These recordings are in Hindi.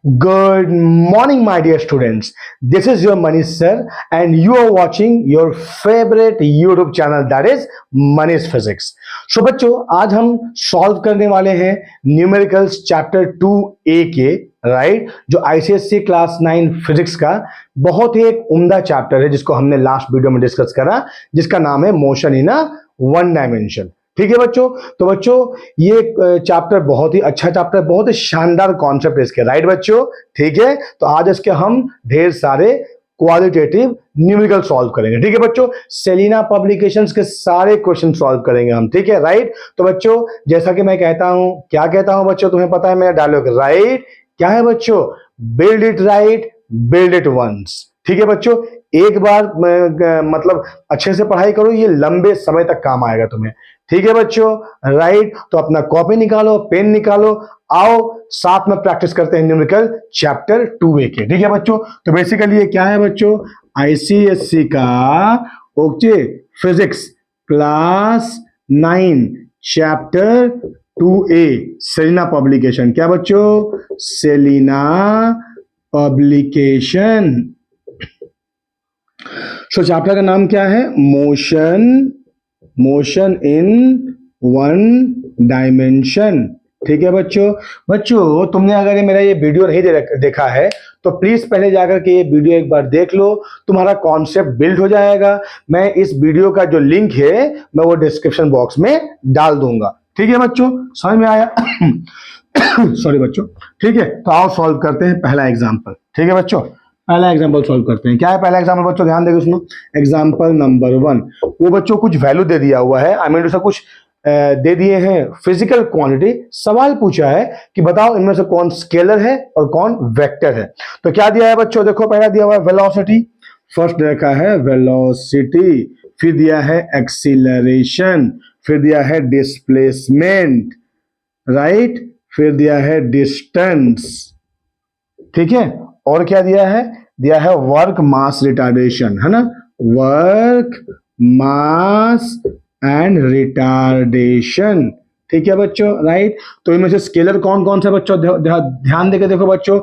Good morning, my dear students. This is your Manish sir, and you are watching your favorite YouTube channel, that is Manish Physics. So बच्चों, आज हम सॉल्व करने वाले हैं न्यूमेरिकल्स चैप्टर 2A के राइट, जो आईसीएससी क्लास 9 फिजिक्स का बहुत ही एक उम्दा चैप्टर है, जिसको हमने लास्ट वीडियो में डिस्कस करा, जिसका नाम है motion in a one dimension. ठीक है बच्चों, तो बच्चों ये चैप्टर बहुत ही अच्छा चैप्टर, बहुत ही शानदार कॉन्सेप्ट है इसके, राइट बच्चों। ठीक है, तो आज इसके हम ढेर सारे क्वालिटेटिव न्यूमेरिकल सॉल्व करेंगे। ठीक है बच्चों, सेलिना पब्लिकेशंस के सारे क्वेश्चन सॉल्व करेंगे हम। ठीक है, राइट। तो बच्चों, जैसा कि मैं कहता हूं, क्या कहता हूं बच्चों, तुम्हें पता है मेरा डायलॉग, राइट। क्या है बच्चों? Build it right, build it once. ठीक है बच्चों, एक बार मतलब अच्छे से पढ़ाई करो, ये लंबे समय तक काम आएगा तुम्हें। ठीक है बच्चों, राइट। तो अपना कॉपी निकालो, पेन निकालो, आओ साथ में प्रैक्टिस करते हैं न्यूमेरिकल चैप्टर 2A के। ठीक है बच्चों, तो बेसिकली ये क्या है बच्चों? आईसीएससी का okay physics class 9 chapter 2A Selina publication. क्या बच्चों? Selina publication. सो चैप्टर का नाम क्या है? Motion in one dimension. ठीक है बच्चों, तुमने अगर ये मेरा ये वीडियो नहीं देखा है तो प्लीज पहले जाकर के ये वीडियो एक बार देख लो, तुम्हारा कॉन्सेप्ट बिल्ड हो जाएगा। मैं इस वीडियो का जो लिंक है मैं वो डिस्क्रिप्शन बॉक्स में डाल दूंगा। ठीक है बच्चों, समझ में आया? सॉरी बच्चों। ठीक है, तो आओ सॉल्व करते हैं पहला एग्जाम्पल। ठीक है बच्चों, पहला एग्जांपल सॉल्व करते हैं। क्या है पहला एग्जांपल बच्चों? ध्यान देकर सुनो। एग्जांपल नंबर 1, वो बच्चों कुछ वैल्यू दे दिया हुआ है, आई मीन उसे कुछ दे दिए हैं फिजिकल क्वांटिटी। सवाल पूछा है कि बताओ इनमें से कौन स्केलर है और कौन वेक्टर है। तो क्या दिया है बच्चों? देखो, पहला दिया हुआ है वेलोसिटी, फर्स्ट रखा है वेलोसिटी, फिर दिया है एक्सीलरेशन, फिर दिया है डिस्प्लेसमेंट, राइट, फिर दिया है डिस्टेंस। ठीक है, और क्या दिया है? दिया है वर्क मास रिटार्डेशन, है ना, वर्क मास एंड रिटार्डेशन। ठीक है बच्चों, राइट। तो इनमें से स्केलर कौन कौन सा बच्चों? ध्यान देकर देखो बच्चों।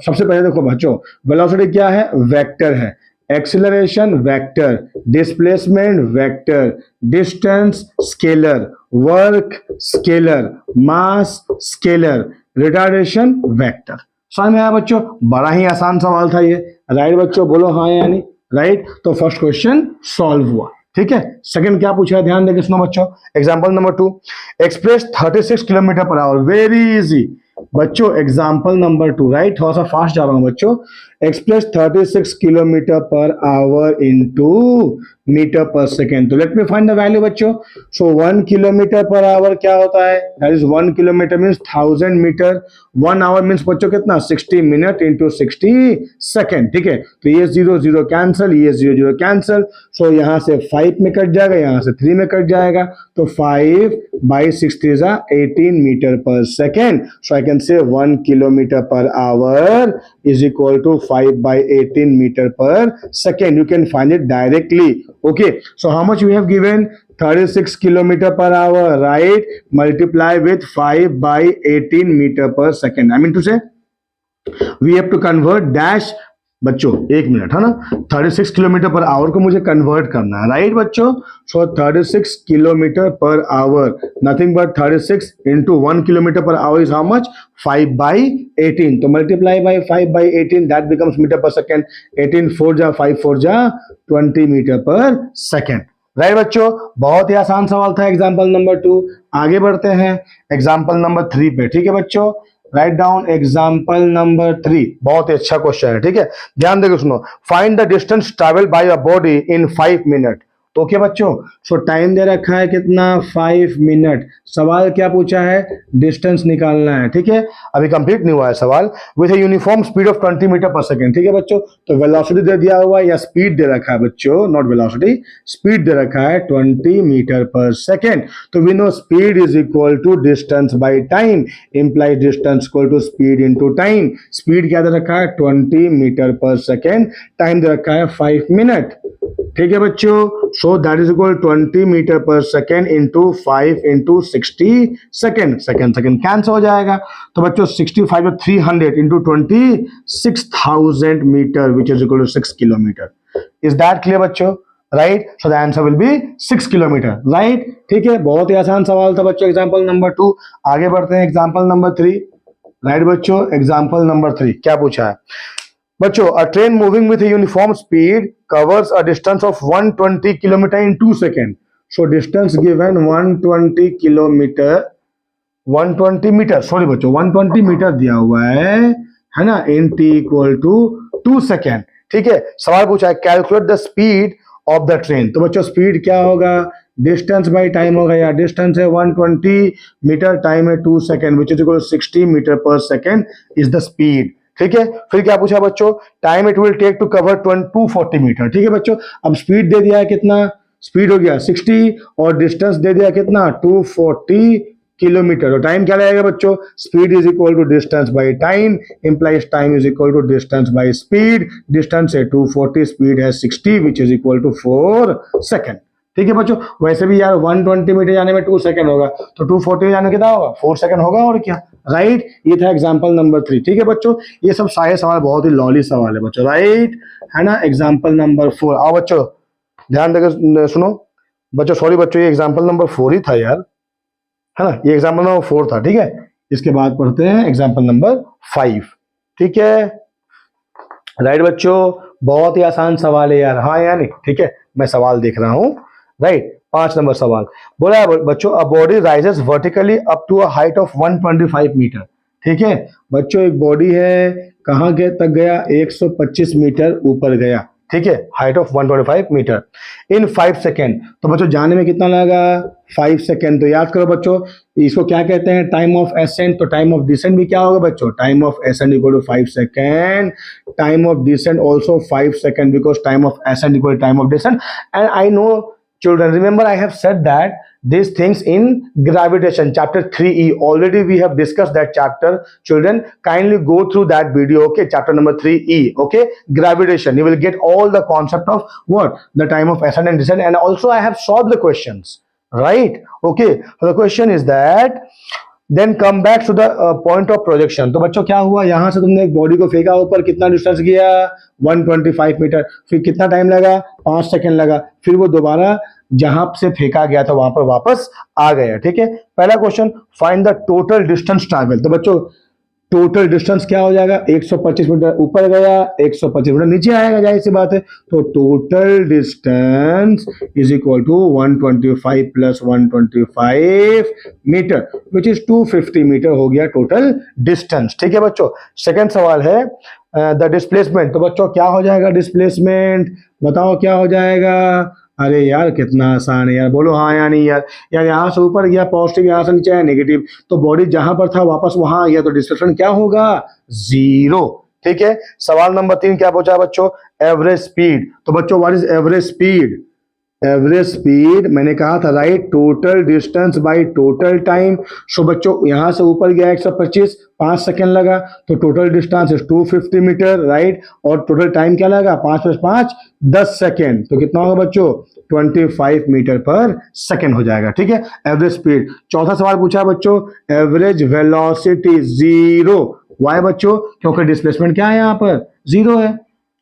सबसे पहले देखो बच्चों, वेलोसिटी क्या है? वेक्टर है। Acceleration vector, displacement vector, distance scalar, work scalar, mass scalar, retardation vector. समझ में आया बच्चों? बड़ा ही आसान सवाल था ये, राइट बच्चों? बोलो हाँ या नहीं, राइट। तो फर्स्ट क्वेश्चन सॉल्व हुआ। ठीक है, सेकंड क्या पूछा है? ध्यान देकर सुनो बच्चों। Example number 2, express 36 kilometre per hour. Very easy बच्चों, एग्जांपल नंबर 2, राइट। थोड़ा सा फास्ट जा रहा हूं बच्चों। Express 36 kilometre per hour into metre per second. तो let me find the value बच्चों। सो 1 किलोमीटर पर आवर क्या होता है? That is 1 kilometre means 1000 metre. 1 hour means बच्चों कितना? 60 मिनट इंटू 60 सेकेंड। ठीक है, तो ये 0 0 कैंसल, ये 0 0 कैंसल। सो यहां से 5 में कट जाएगा, यहां से 3 में कट जाएगा, तो 5 by 60 is 18 metre per second. So I can से 1 kilometre per our is equal to 5 by 18 meter per second. You can find it directly. Okay, so how much we have given? 36 kilometer per hour, right? Multiply with 5 by 18 meter per second. I mean to say we have to convert dash बच्चों, एक मिनट, है ना। 36 किलोमीटर पर आवर को मुझे कन्वर्ट करना है, राइट बच्चों। So 36 kilometre per hour, nothing but 36 into 1 kilometre per hour is how much? 5 by 18। तो multiply by 5 by 18, that becomes metre per second. 18 4 जा 5 4 जा 20 मीटर पर सेकेंड, राइट बच्चों। बहुत ही आसान सवाल था एग्जाम्पल नंबर 2। आगे बढ़ते हैं एग्जाम्पल नंबर 3 पे। ठीक है बच्चों, राइट डाउन एग्जाम्पल नंबर 3। बहुत ही अच्छा क्वेश्चन है। ठीक है, ध्यान देकर सुनो। Find the distance travel by a body in 5 minute. Okay बच्चों, सो टाइम दे रखा है कितना? 5 मिनट। सवाल क्या पूछा है? डिस्टेंस निकालना है। ठीक है, अभी कंप्लीट नहीं हुआ है सवाल। With a uniform speed of 20 metre per second. ठीक है बच्चों, तो वेलोसिटी दे दिया हुआ है या स्पीड दे रखा है बच्चों, नॉट वेलोसिटी, स्पीड दे रखा है 20 मीटर पर सेकेंड। तो we know speed is equal to distance by time, implies distance equal to speed into time. Speed क्या दे रखा है? 20 मीटर पर सेकेंड। टाइम दे रखा है 5 मिनट। ठीक है बच्चों, so that is equal 20 metre per second into 5 into 60 second, second cancel हो जाएगा। तो बच्चों 65 300 इंटू 20 6000 metre which is equal to 6 kilometre. Is that clear बच्चों? Right, so the answer will be 6 kilometre. Right, ठीक है, बहुत ही आसान सवाल था बच्चों एग्जाम्पल नंबर 2। आगे बढ़ते हैं एग्जाम्पल नंबर 3। राइट बच्चों, एग्जाम्पल नंबर 3 क्या पूछा है बच्चों? A train moving with uniform speed covers a distance of 120 kilometre in 2 second. So distance given 120 kilometre, 120 metre, sorry बच्चों 120 मीटर दिया हुआ है ना, in t equal to 2 second. ठीक है, सवाल पूछा है calculate the speed of the train. तो बच्चों स्पीड क्या होगा? डिस्टेंस बाई टाइम होगा, या डिस्टेंस है 120 मीटर, टाइम है 2 second which is equal to 60 metre per second is the speed. ठीक है, फिर क्या पूछा बच्चों? Time it will take to cover 240 metre. ठीक है बच्चों, अब स्पीड दे दिया है कितना? स्पीड हो गया 60 और डिस्टेंस दे दिया कितना? 240 किलोमीटर। और टाइम क्या लगेगा बच्चों? Speed is equal to distance by time, implies time is equal to distance by speed. Distance है 240, स्पीड है 60 which is equal to 4 second. ठीक है बच्चों, वैसे भी यार 120 मीटर जाने में 2 सेकंड होगा, तो 240 जाने कितना होगा? 4 सेकंड होगा, और क्या। राइट, ये था एग्जांपल नंबर 3। ठीक है बच्चों, ये सब सारे सवाल बहुत ही लॉली सवाल है बच्चों। राइट है ना। एग्जांपल नंबर 4, आओ बच्चों ध्यान देकर सुनो बच्चों। सॉरी बच्चों, ये एग्जांपल नंबर 4 ही था यार, है ना, ये एग्जाम्पल नंबर 4 था। ठीक है, इसके बाद पढ़ते हैं एग्जाम्पल नंबर 5। ठीक है, राइट बच्चों, बहुत ही आसान सवाल है यार, हाँ या नहीं? ठीक है, मैं सवाल देख रहा हूं। राइट, 5 नंबर सवाल बोला है बच्चों, a body rises vertically up to a height of 125 metre. ठीक है बच्चों, एक बॉडी है, कहां के तक गया? 125 मीटर ऊपर गया। ठीक है, height of 125 metre in 5 second. तो बच्चों जाने में कितना लगा? 5 सेकेंड। तो याद करो बच्चों, इसको क्या कहते हैं? Time of ascent. तो टाइम ऑफ डिसेंट भी क्या होगा बच्चों? Time of ascent equal to 5 second, time of descent also 5 second, because time of ascent equal to time of descent. And I know children, remember I have said that these things in gravitation chapter 3e, already we have discussed that chapter. Children, kindly go through that video, okay? Chapter number 3e, okay? Gravitation, you will get all the concept of what? The time of ascent and descent, and also I have solved the questions, right? Okay, so the question is that then come back to the point of projection. तो बच्चों क्या हुआ? यहां से तुमने एक बॉडी को फेंका ऊपर, कितना डिस्टेंस गया? 125 मीटर। फिर कितना टाइम लगा? 5 सेकेंड लगा। फिर वो दोबारा जहां से फेंका गया था वहां पर वापस आ गया। ठीक है, पहला question, find the total distance travel. तो बच्चों टोटल डिस्टेंस क्या हो जाएगा? 125 मीटर ऊपर गया, 125 मीटर नीचे आएगा, जाहिर सी बात है। तो total distance is equal to 125 plus 125 metre which is 250 metre हो गया टोटल डिस्टेंस। ठीक है बच्चों, सेकंड सवाल है द डिस्प्लेसमेंट। तो बच्चों क्या हो जाएगा डिस्प्लेसमेंट? बताओ क्या हो जाएगा? अरे यार कितना आसान है यार, बोलो हाँ या नहीं यार। यार यहाँ से ऊपर गया पॉजिटिव, यहाँ से नीचे है नेगेटिव, तो बॉडी जहां पर था वापस वहां आ गया, तो डिस्प्लेसमेंट क्या होगा? 0। ठीक है, सवाल नंबर 3 क्या पूछा बच्चों? Average speed. तो बच्चों what is average speed? Average speed मैंने कहा था right, total distance by total time. So बच्चों यहां से ऊपर गया 125, 5 सेकेंड लगा, तो total distance is 250 metre, right. और टोटल टाइम क्या लगा? 5 प्लस 5 10 सेकेंड, तो कितना होगा बच्चों? 25 मीटर पर सेकेंड हो जाएगा। ठीक है, एवरेज स्पीड। चौथा सवाल पूछा है बच्चों, एवरेज वेलोसिटी 0। वाई बच्चों? क्योंकि डिस्प्लेसमेंट क्या है यहाँ पर? 0 है।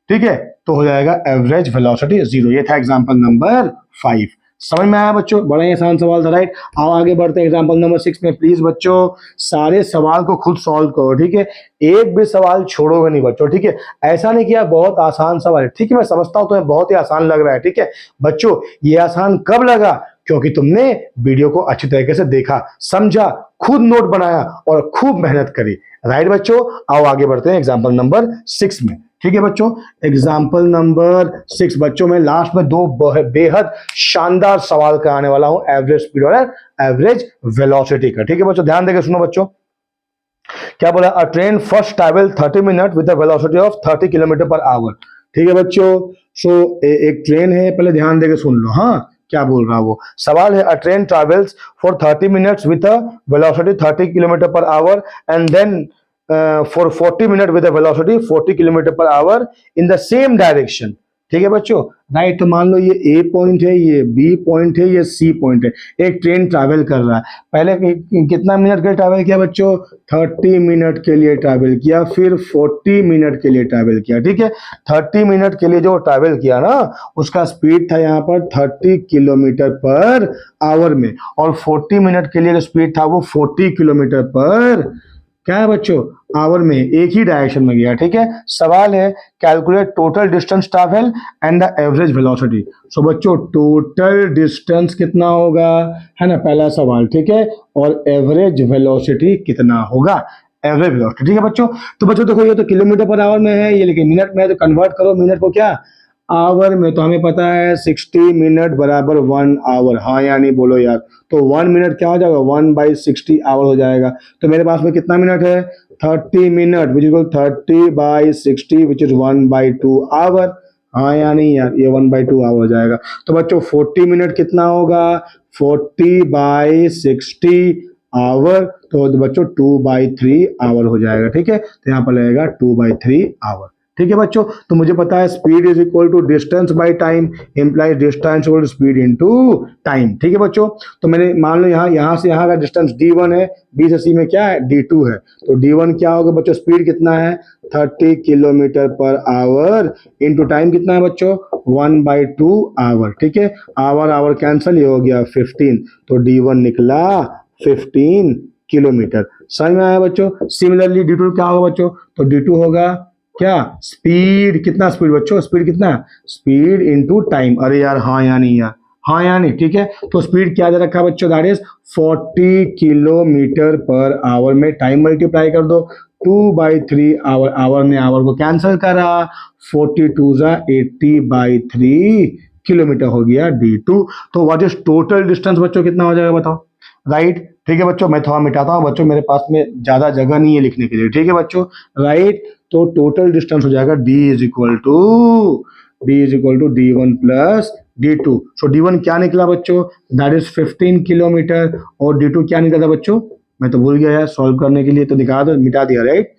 ठीक है, तो हो जाएगा एवरेज वेलोसिटी 0। ये था एग्जांपल नंबर 5। समझ में आया बच्चों? बड़ा ही आसान सवाल था, राइट। आओ आगे बढ़ते हैं एग्जांपल नंबर 6 में। प्लीज बच्चों सारे सवाल को खुद सॉल्व करो, ठीक है, एक भी सवाल छोड़ोगे नहीं बच्चों। ठीक है, ऐसा नहीं किया बहुत आसान सवाल है, ठीक है, मैं समझता हूं तुम्हें बहुत ही आसान लग रहा है। ठीक है बच्चों, ये आसान कब लगा? क्योंकि तुमने वीडियो को अच्छी तरीके से देखा, समझा, खुद नोट बनाया और खूब मेहनत करी। राइट बच्चों, आओ आगे बढ़ते हैं एग्जाम्पल नंबर 6 में। ठीक है बच्चों, एग्जाम्पल नंबर 6 बच्चों में लास्ट में 2 बेहद शानदार सवाल कराने वाला हूं, एवरेज स्पीड और एवरेज वेलोसिटी का। ठीक है बच्चों, ध्यान देकर सुनो बच्चों। क्या बोला? अ train first travel 30 minute with a velocity of 30 kilometre per hour. ठीक है बच्चों, सो एक ट्रेन है, पहले ध्यान देकर सुन लो। हाँ, क्या बोल रहा वो? सवाल है, a train travels for 30 minutes with a velocity 30 kilometre per hour and then for 40 minutes with a velocity 40 kilometer per hour in the same direction. ठीक है बच्चों, राइट। तो मान लो ये ए पॉइंट है, ये बी पॉइंट है, ये सी पॉइंट है। एक ट्रेन ट्रैवल कर रहा है, पहले कितना मिनट के लिए ट्रैवल किया बच्चों? 30 मिनट के लिए ट्रैवल किया, फिर 40 मिनट के लिए ट्रैवल किया, ठीक है। 30 मिनट के लिए जो ट्रैवल किया ना, उसका स्पीड था यहाँ पर 30 किलोमीटर पर आवर में, और 40 मिनट के लिए जो स्पीड था वो 40 किलोमीटर पर क्या है बच्चों? आवर में, एक ही डायरेक्शन में गया, ठीक है। सवाल है calculate total distance travel and the average velocity. So बच्चों टोटल डिस्टेंस कितना होगा, है ना, पहला सवाल, ठीक है, और एवरेज वेलोसिटी कितना होगा, एवरेज वेलोसिटी, ठीक है बच्चों। तो बच्चों देखो ये तो किलोमीटर पर आवर में है, ये लेकिन मिनट में है, तो कन्वर्ट करो मिनट को क्या आवर में। तो हमें पता है 60 मिनट बराबर 1 आवर, हाँ या नहीं बोलो यार। तो 1 मिनट क्या हो जाएगा? 1/60 आवर हो जाएगा। तो मेरे पास में कितना मिनट है? 30 minute which is 30/60 which is 1/2 hour, हाँ या नहीं यार, ये 1/2 आवर हो जाएगा। तो बच्चों 40 मिनट कितना होगा? 40/60 आवर, तो बच्चों 2/3 आवर हो जाएगा, ठीक है। तो यहाँ पर लगेगा 2/3 आवर, ठीक है बच्चों। तो मुझे पता है speed is equal to distance by time, implies distance equal to speed into time, ठीक है बच्चों। तो मैंने मान लो यहाँ से यहाँ का डिस्टेंस d1 है, b से c में क्या है? d2 है। तो d1 क्या होगा बच्चों? स्पीड कितना है? 30 kilometre per hour into time कितना है बच्चों? 1/2 आवर, ठीक है। आवर आवर कैंसल, ये हो गया 15, तो d1 निकला 15 किलोमीटर। समझ में आया बच्चों? सिमिलरली d2 क्या होगा बच्चों? तो d2 होगा क्या? स्पीड, कितना स्पीड बच्चों? स्पीड कितना? Speed into time. अरे यार हाँ या नहीं यार, हाँ या नहीं, ठीक है। तो स्पीड क्या दे रखा है बच्चों? That is 40 kilometre per our में टाइम मल्टीप्लाई कर दो 2/3 आवर, आवर ने आवर को कैंसिल करा, 42 जा 80/3 किलोमीटर हो गया d2। तो व्हाट इज टोटल डिस्टेंस बच्चों कितना हो जाएगा बताओ, राइट, ठीक है बच्चों। मैं थोड़ा मिटाता हूँ बच्चों, मेरे पास में ज्यादा जगह नहीं है लिखने के लिए, ठीक है बच्चों, राइट। तो टोटल डिस्टेंस हो जाएगा d is equal to d1 plus d2। So d1 क्या निकला बच्चों? दैट इज 15 किलोमीटर, और d2 क्या निकला था बच्चों? मैं तो भूल गया यार, सॉल्व करने के लिए तो दिखा दो, मिटा दिया, राइट।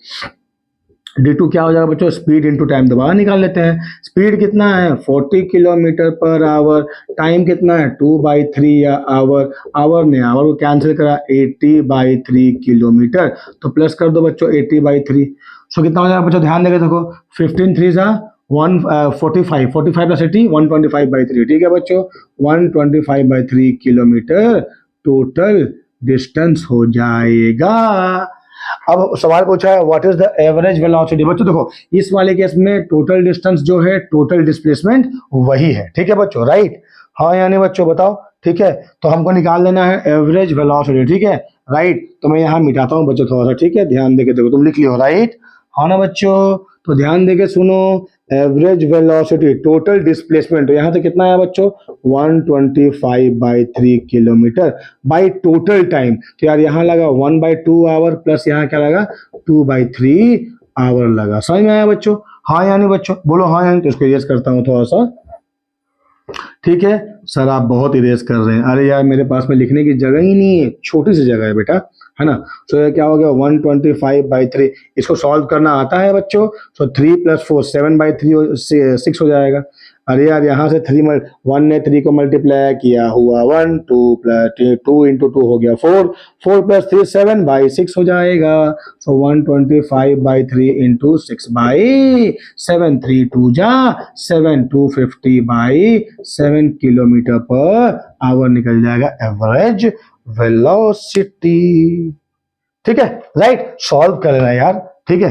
d2 क्या हो जाएगा बच्चों? स्पीड इनटू टाइम, दोबारा निकाल लेते हैं। स्पीड कितना है? 40 किलोमीटर पर आवर, टाइम कितना है? 2/3 या आवर, आवर ने आवर को कैंसिल करा, 80/3 किलोमीटर। तो प्लस कर दो बच्चों 80/3। सो कितना हो जाएगा बच्चों? ध्यान देकर देखो, 15 3 जा 145, 45 प्लस 80 125/3, ठीक है बच्चों, 125/3 किलोमीटर टोटल डिस्टेंस हो जाएगा। अब सवाल पूछा है what is the average velocity. बच्चों देखो इस वाले केस में टोटल डिस्टेंस जो है टोटल डिस्प्लेसमेंट वही है, ठीक है बच्चों, राइट, हाँ यानी बच्चों बताओ, ठीक है। तो हमको निकाल लेना है एवरेज वेलोसिटी, ठीक है, राइट। तो मैं यहाँ मिटाता हूँ बच्चों थोड़ा सा, ठीक है, ध्यान देके देखो, तुम लिख लियो, राइट, हाँ ना बच्चों। तो ध्यान देके सुनो, एवरेज वेलोसिटी टोटल डिस्प्लेसमेंट, तो यहाँ से कितना है बच्चों? 125/3 किलोमीटर बाई टोटल टाइम। तो यार यहाँ लगा 1/2 आवर, प्लस यहाँ क्या लगा? 2/3 आवर लगा। समझ में आया बच्चों? हाँ यानी बच्चों बोलो हाँ यानी। तो इसको इरेज करता हूँ थोड़ा सा, ठीक है। सर आप बहुत इरेज कर रहे हैं, अरे यार मेरे पास में लिखने की जगह ही नहीं है, छोटी सी जगह है बेटा, है ना। सो ये क्या हो गया? 125/3। इसको सॉल्व करना आता है बच्चों? सो 3 + 4 7/3 6 हो जाएगा। अरे यार यहाँ से 1 ने 3 को मल्टीप्लाई किया हुआ 1, 2 + 2 × 2 हो गया 4, 4 + 3 7/6 हो जाएगा। सो 125/3 × 6/7, 3 2 जा 7, 250/7 किलोमीटर पर आवर निकल जाएगा एवरेज वेलोसिटी, ठीक है, राइट। सॉल्व कर लेना यार, ठीक है,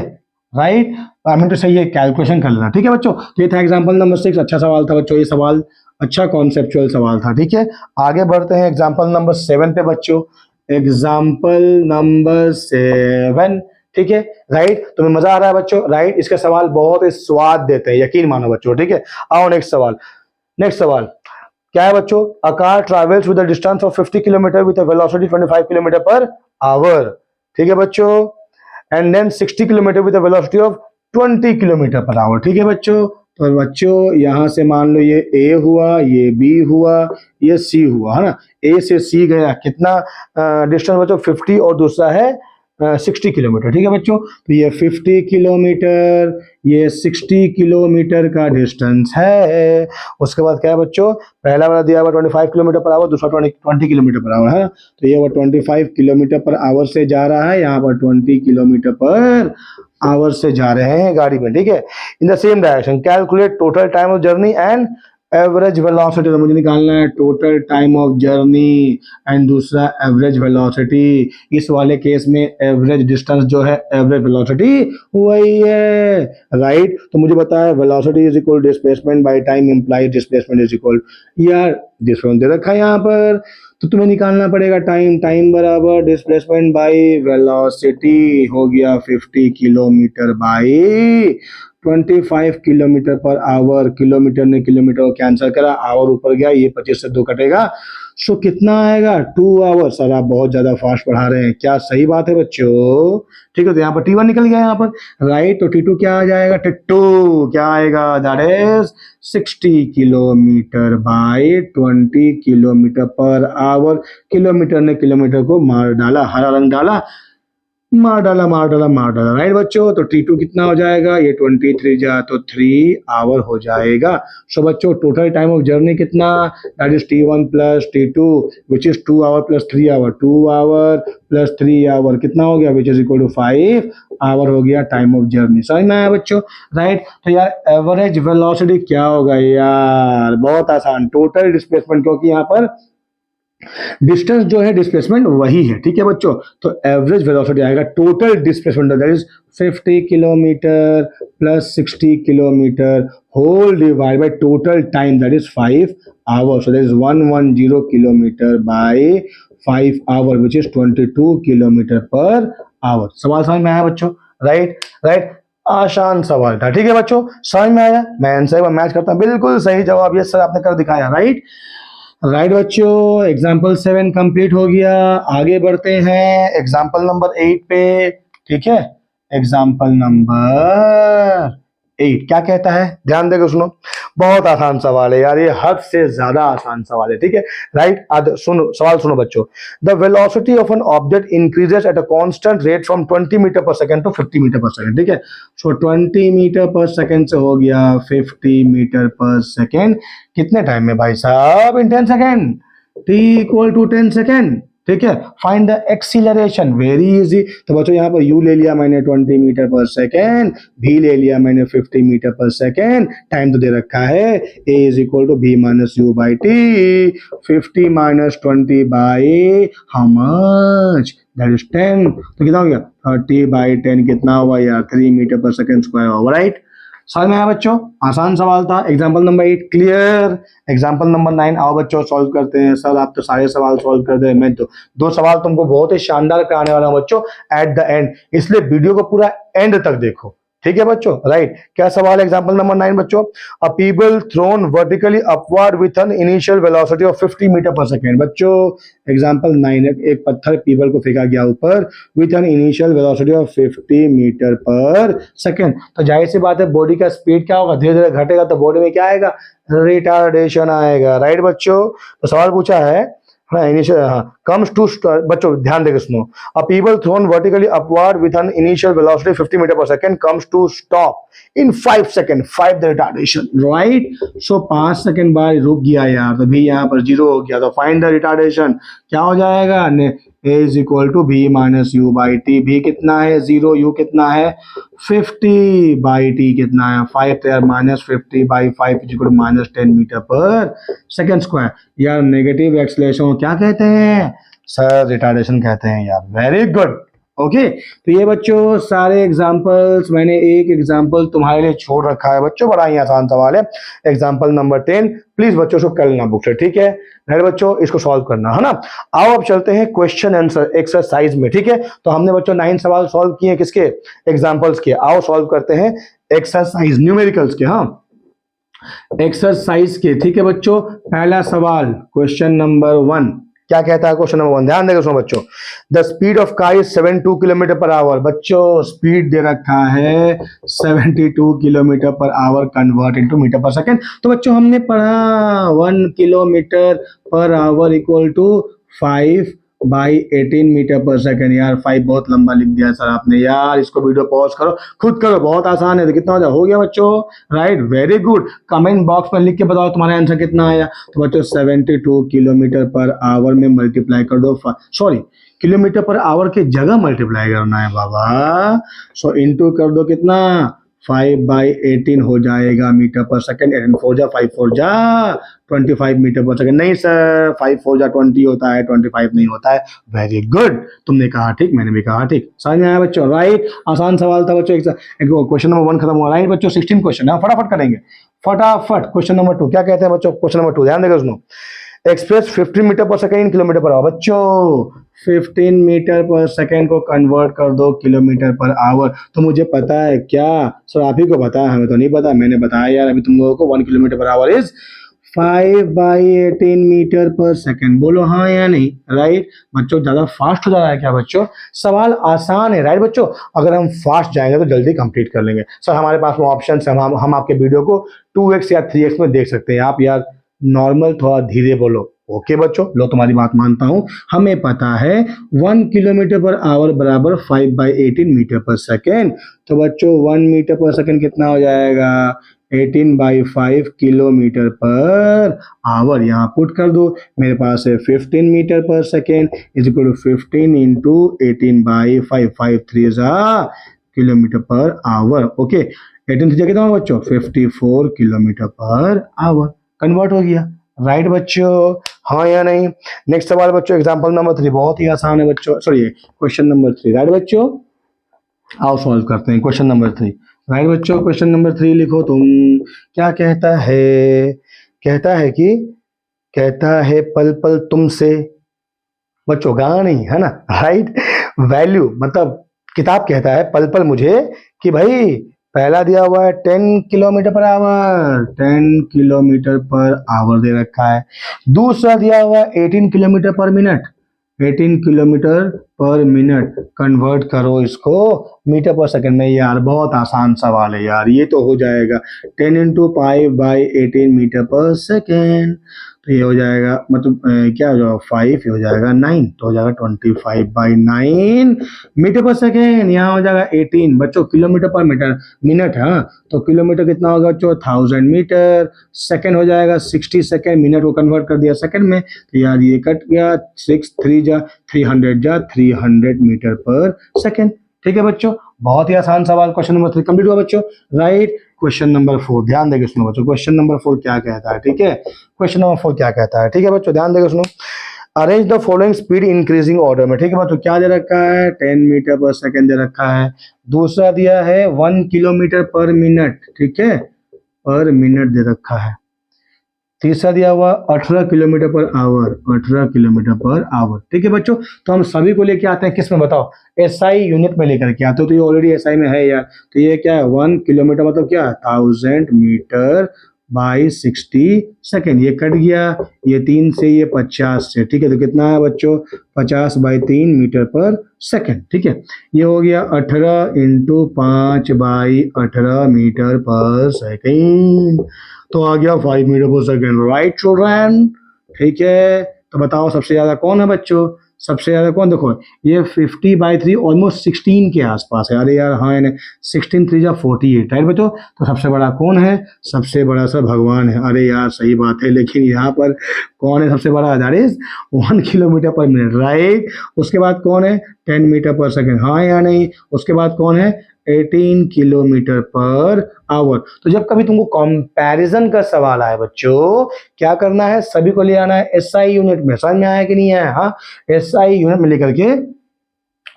राइट, आई मीन टू से ये कैलकुलेशन कर लेना, ठीक है बच्चों। तो ये था एग्जांपल नंबर 6, अच्छा सवाल था बच्चों, ये सवाल अच्छा कॉन्सेप्चुअल सवाल था, ठीक है। आगे बढ़ते हैं एग्जांपल नंबर 7 पे बच्चों, एग्जांपल नंबर 7, ठीक है, राइट। तुम्हें मजा आ रहा है बच्चों, राइट, इसके सवाल बहुत ही स्वाद देते हैं, यकीन मानो बच्चों, ठीक है। आओ नेक्स्ट सवाल, नेक्स्ट सवाल क्या है बच्चों? A car travels with a distance of 50 kilometre with a velocity 25 kilometre per hour, ठीक है बच्चों, and then 60 kilometre with a velocity of 20 kilometre per hour, ठीक है बच्चों। तो बच्चों यहां से मान लो ये ए हुआ, ये बी हुआ, ये सी हुआ, है ना। ए से सी गया, कितना डिस्टेंस बच्चों? 50, और दूसरा है 60 किलोमीटर। ठीक है बच्चों, तो ये 50 किलोमीटर, ये 60 किलोमीटर का डिस्टेंस है। उसके बाद क्या है बच्चों, पहला वाला दिया हुआ 25 किलोमीटर पर आवर, दूसरा 20 किलोमीटर पर आवर है। तो ये वो 25 किलोमीटर पर आवर से जा रहा है, यहाँ पर 20 किलोमीटर पर आवर से जा रहे हैं गाड़ी में। ठीक है, in the same direction calculate total time of journey and average velocity. तो मुझे निकालना है total time of journey and दूसरा एवरेज वेलोसिटी। इस वाले केस में एवरेज डिस्टेंस जो है एवरेज वेलोसिटी वही है, राइट। तो मुझे बताया velocity is equal displacement by time implied displacement is equal, यार डिस्प्लेसमेंट दे रखा है यहाँ पर, तो तुम्हें निकालना पड़ेगा टाइम, टाइम बराबर डिस्प्लेसमेंट बाय वेलोसिटी हो गया 50 kilometre bye 25 kilometre per our. Kilometre ने किलोमीटर को कैंसिल करा, आवर ऊपर गया, ये 25 से 2 कटेगा, सो कितना आएगा 2 आवर। सर आप बहुत ज्यादा फास्ट पढ़ा रहे हैं, क्या सही बात है बच्चों? ठीक है, तो यहाँ पर T1 निकल गया यहाँ पर, राइट। तो T2 क्या आ जाएगा, T2 क्या आएगा, that is 60 kilometre bye 20 kilometre per our. Kilometre ने किलोमीटर को मार डाला, हरा रंग डाला, मार डाला मार डाला मार डाला, राइट बच्चों। तो T2 कितना हो जाएगा, ये 23 जा तो 3 आवर हो जाएगा। सो बच्चों टोटल टाइम ऑफ जर्नी कितना, that is T1 plus T2 which is 2 hour plus 3 hour, 2 hour plus 3 hour कितना हो गया, which is equal to 5 hour हो गया टाइम ऑफ जर्नी। समझ में आया बच्चों, राइट। तो यार एवरेज वेलोसिटी क्या होगा यार, बहुत आसान, टोटल डिस्प्लेसमेंट, क्योंकि यहाँ पर डिस्टेंस जो है डिस्प्लेसमेंट वही है। ठीक है बच्चों, तो एवरेज वेलोसिटी आएगा total displacement, that is 50 kilometre plus 60 kilometre whole divide by total time, that is 5 hours, so that is 110 kilometre by 5 hour which is 22 kilometre per hour. सवाल समझ में आया बच्चों, राइट राइट, आसान सवाल था। ठीक है बच्चों, समझ में आया, मैं आंसर मैच करता हूं, बिल्कुल सही जवाब ये सर आपने कर दिखाया, राइट राइट बच्चों। एग्जाम्पल 7 कंप्लीट हो गया, आगे बढ़ते हैं एग्जाम्पल नंबर 8 पे। ठीक है, एग्जाम्पल नंबर 8 क्या कहता है, ध्यान देकर सुनो, बहुत आसान सवाल है यार, ये हद से ज्यादा आसान सवाल है। ठीक है, राइट, सुनो सवाल सुनो बच्चों। The velocity of an object increases at a constant rate from 20 metre per second to 50 metre per second. ठीक है, सो 20 मीटर पर सेकंड से हो गया 50 मीटर पर सेकंड, कितने टाइम में भाई साहब, in 10 second, t equal to 10 second. ठीक है, find the acceleration, very easy. तो बच्चों यहाँ पर u ले लिया मैंने 20 मीटर पर सेकेंड, v ले लिया मैंने 50 मीटर पर सेकेंड, टाइम तो दे रखा है a is equal to v minus u by t, 50 minus 20 by how much, that is 10, तो कितना हो गया 30 बाई 10, कितना हुआ यार 3 मीटर पर सेकेंड स्क्वायर होगा, राइट। समझ में आया बच्चों, आसान सवाल था। Example number 8 clear. Example number 9 आओ बच्चों सॉल्व करते हैं। सर आप तो सारे सवाल सॉल्व कर दे, मैं तो 2 सवाल तुमको बहुत ही शानदार कराने वाला हूं बच्चों एट द एंड, इसलिए वीडियो को पूरा एंड तक देखो। ठीक है बच्चों, राइट। क्या सवाल है एग्जाम्पल नंबर 9 बच्चों, a pebble thrown vertically upward with an initial velocity of 50 metre per second. बच्चों एग्जाम्पल 9, एक पत्थर पीबल को फेंका गया ऊपर with an initial velocity of 50 metre per second. तो जाहिर सी बात है बॉडी का स्पीड क्या होगा, धीरे धीरे घटेगा, तो बॉडी में क्या आएगा, रिटार्डेशन आएगा, राइट बच्चों। तो सवाल पूछा है comes to बच्चों ध्यान देकर सुनो, a people thrown vertically upward with an initial velocity 50 meter per second comes to stop in 5 seconds, 5 the retardation, right। so 5 second बाद रुक गया यार, तो भी यहाँ पर 0 हो गया, तो फाइंड द रिटार्डेशन, क्या हो जाएगा, a is equal to v minus u by t, v कितना है 0, u कितना है 50 बाई टी कितना है 5, तो यार minus 50 by 5 is equal to minus 10 metre per second square. यार नेगेटिव एक्सेलरेशन को क्या कहते हैं सर, रिटार्डेशन कहते हैं यार, वेरी गुड। ओके, तो ये बच्चों सारे एग्जांपल्स मैंने एक एग्जांपल तुम्हारे लिए छोड़ रखा है बच्चों, बड़ा ही आसान सवाल है। एग्जांपल नंबर 10 प्लीज बच्चों को कर लेना बुक से, ठीक है मेरे बच्चों, इसको सॉल्व करना है ना। आओ अब चलते हैं क्वेश्चन आंसर एक्सरसाइज में। ठीक है, तो हमने बच्चों 9 सवाल सॉल्व किए, किसके, एग्जाम्पल्स के। आओ सॉल्व करते हैं एक्सरसाइज न्यूमेरिकल्स के, हाँ एक्सरसाइज के। ठीक है बच्चों, पहला सवाल क्वेश्चन नंबर 1 क्या कहता है, क्वेश्चन नंबर 1 ध्यान देकर सुनो बच्चों, the speed of car is 72 kilometre per hour. बच्चों स्पीड दे रखा है 72 kilometre per hour convert into metre per second. तो बच्चों हमने पढ़ा 1 kilometre per hour equal to 5 by 18 metre per second. यार 5 बहुत लंबा लिख दिया सर आपने यार, इसको वीडियो पॉज करो, खुद करो, बहुत आसान है। तो कितना हो गया बच्चों? Right, very good. Comment box में लिख के बताओ तुम्हारा आंसर कितना आया। तो बच्चों 72 किलोमीटर पर आवर में मल्टीप्लाई कर दो, सॉरी किलोमीटर पर आवर की जगह मल्टीप्लाई करना है बाबा। सो इंटू कर दो कितना, 5/18 हो जाएगा मीटर पर सेकेंड। 18 4 जा 5 4 जा 25 मीटर पर सेकेंड। नहीं सर, 5 4 जा 20 होता है, 25 नहीं होता है। वेरी गुड, तुमने कहा ठीक, मैंने भी कहा ठीक। समझ में आया बच्चों? राइट, आसान सवाल था बच्चों। क्वेश्चन नंबर 1 खत्म हुआ। राइट बच्चों, 16 क्वेश्चन है, फटाफट करेंगे फटाफट। क्वेश्चन नंबर 2 क्या कहते हैं बच्चों? क्वेश्चन नंबर 2 ध्यान देगा सुनो। Express 15 metre per second kilometre per hour. बच्चों 15 मीटर पर सेकेंड को कन्वर्ट कर दो किलोमीटर पर आवर। तो मुझे पता है क्या सर? आप ही को पता है, हमें तो नहीं पता। मैंने बताया यार अभी तुम लोगों को 1 kilometre per hour is 5/18 metre per second. बोलो हाँ या नहीं? राइट बच्चों, ज्यादा फास्ट हो जा रहा है क्या बच्चों? सवाल आसान है राइट बच्चों। अगर हम फास्ट जाएंगे तो जल्दी कंप्लीट कर लेंगे। सर हमारे पास वो ऑप्शन है, हम आपके वीडियो को 2x या 3x में देख सकते हैं। आप यार नॉर्मल थोड़ा धीरे बोलो। ओके बच्चों, लो तुम्हारी बात मानता हूं। हमें पता है 1 किलोमीटर पर आवर बराबर 5/18 मीटर पर सेकेंड। तो बच्चों 1 मीटर पर सेकेंड कितना हो जाएगा? 18/5 किलोमीटर पर आवर। यहाँ पुट कर दो, मेरे पास है 15 metre per second is equal to 15 into 18/5, 5 3 kilometre per hour. Okay, 18 3 कितना हुआ बच्चों? 54 किलोमीटर पर आवर। कन्वर्ट हो गया। राइट बच्चों, हाँ या नहीं? नेक्स्ट सवाल बच्चों, एग्जांपल नंबर 3, बहुत ही आसान है बच्चों। Sorry, question number 3। राइट बच्चों, आओ सॉल्व करते हैं क्वेश्चन नंबर 3। राइट बच्चों, क्वेश्चन नंबर 3 लिखो तुम। क्या कहता है? कहता है पल पल तुमसे। बच्चों गाना नहीं है ना, राइट। वैल्यू मतलब किताब कहता है पल पल मुझे कि भाई पहला दिया हुआ है 10 kilometre per hour, 10 kilometre per hour दे रखा है। दूसरा दिया हुआ है 18 kilometre per minute, 18 kilometre per minute. Convert करो इसको मीटर पर सेकंड में। यार बहुत आसान सवाल है यार, ये तो हो जाएगा 10 इंटू 5/18 मीटर पर सेकेंड। तो ये हो जाएगा मतलब क्या हो जाएगा 5, ये हो जाएगा 9, तो हो जाएगा 25/9 मीटर पर सेकेंड। यहाँ हो जाएगा 18 बच्चों किलोमीटर पर मीटर मिनट। हाँ, तो किलोमीटर कितना होगा बच्चों? 1000 मीटर। सेकेंड हो जाएगा 60 सेकेंड, मिनट को कन्वर्ट कर दिया सेकेंड में। तो यार ये कट गया, 6 3 जा 300 जा 300 मीटर पर सेकेंड। ठीक है बच्चों, बहुत ही आसान सवाल। क्वेश्चन नंबर 3 कंप्लीट हुआ बच्चों। राइट, क्वेश्चन नंबर 4 ध्यान देके सुनो बच्चों। क्वेश्चन नंबर 4 क्या कहता है? ठीक है, क्वेश्चन नंबर 4 क्या कहता है? ठीक है बच्चों, ध्यान देके सुनो। Arrange the following speed increasing order में। ठीक है बच्चों, क्या दे रखा है? 10 मीटर पर सेकेंड दे रखा है। दूसरा दिया है 1 किलोमीटर पर मिनट, ठीक है, पर मिनट दे रखा है। तीसरा दिया हुआ 18 kilometre per our, 18 kilometre per hour. ठीक है बच्चों, तो हम सभी को लेके आते हैं किस में बताओ? एसआई यूनिट में लेकर के आते हो। तो ये ऑलरेडी एसआई में है यार। तो ये क्या है? 1 किलोमीटर मतलब क्या? 1000 मीटर बाई 60 सेकेंड। ये कट गया, ये 3 से, ये 50 से। ठीक है, तो कितना है बच्चों? 50/3 मीटर पर सेकेंड। ठीक है, ये हो गया 18 इंटू 5/18 मीटर पर सेकेंड। तो आ गया 5 metre per second. Right children, ठीक है। तो बताओ सबसे ज्यादा कौन है बच्चों? सबसे ज्यादा कौन? देखो ये 50/3 ऑलमोस्ट 16 के आसपास है। अरे यार हाँ, 16 3 जा 48। राइट बच्चों, तो सबसे बड़ा कौन है? सबसे बड़ा सर भगवान है। अरे यार सही बात है, लेकिन यहाँ पर कौन है सबसे बड़ा? That is 1 kilometre per minute. Right, उसके बाद कौन है? 10 मीटर पर सेकेंड। हाँ या नहीं? उसके बाद कौन है? 18 किलोमीटर पर आवर। तो जब कभी तुमको कंपैरिजन का सवाल आए बच्चों, क्या करना है? सभी को ले आना है एसआई यूनिट में। समझ में आया कि नहीं आया? हाँ, एसआई यूनिट में लेकर के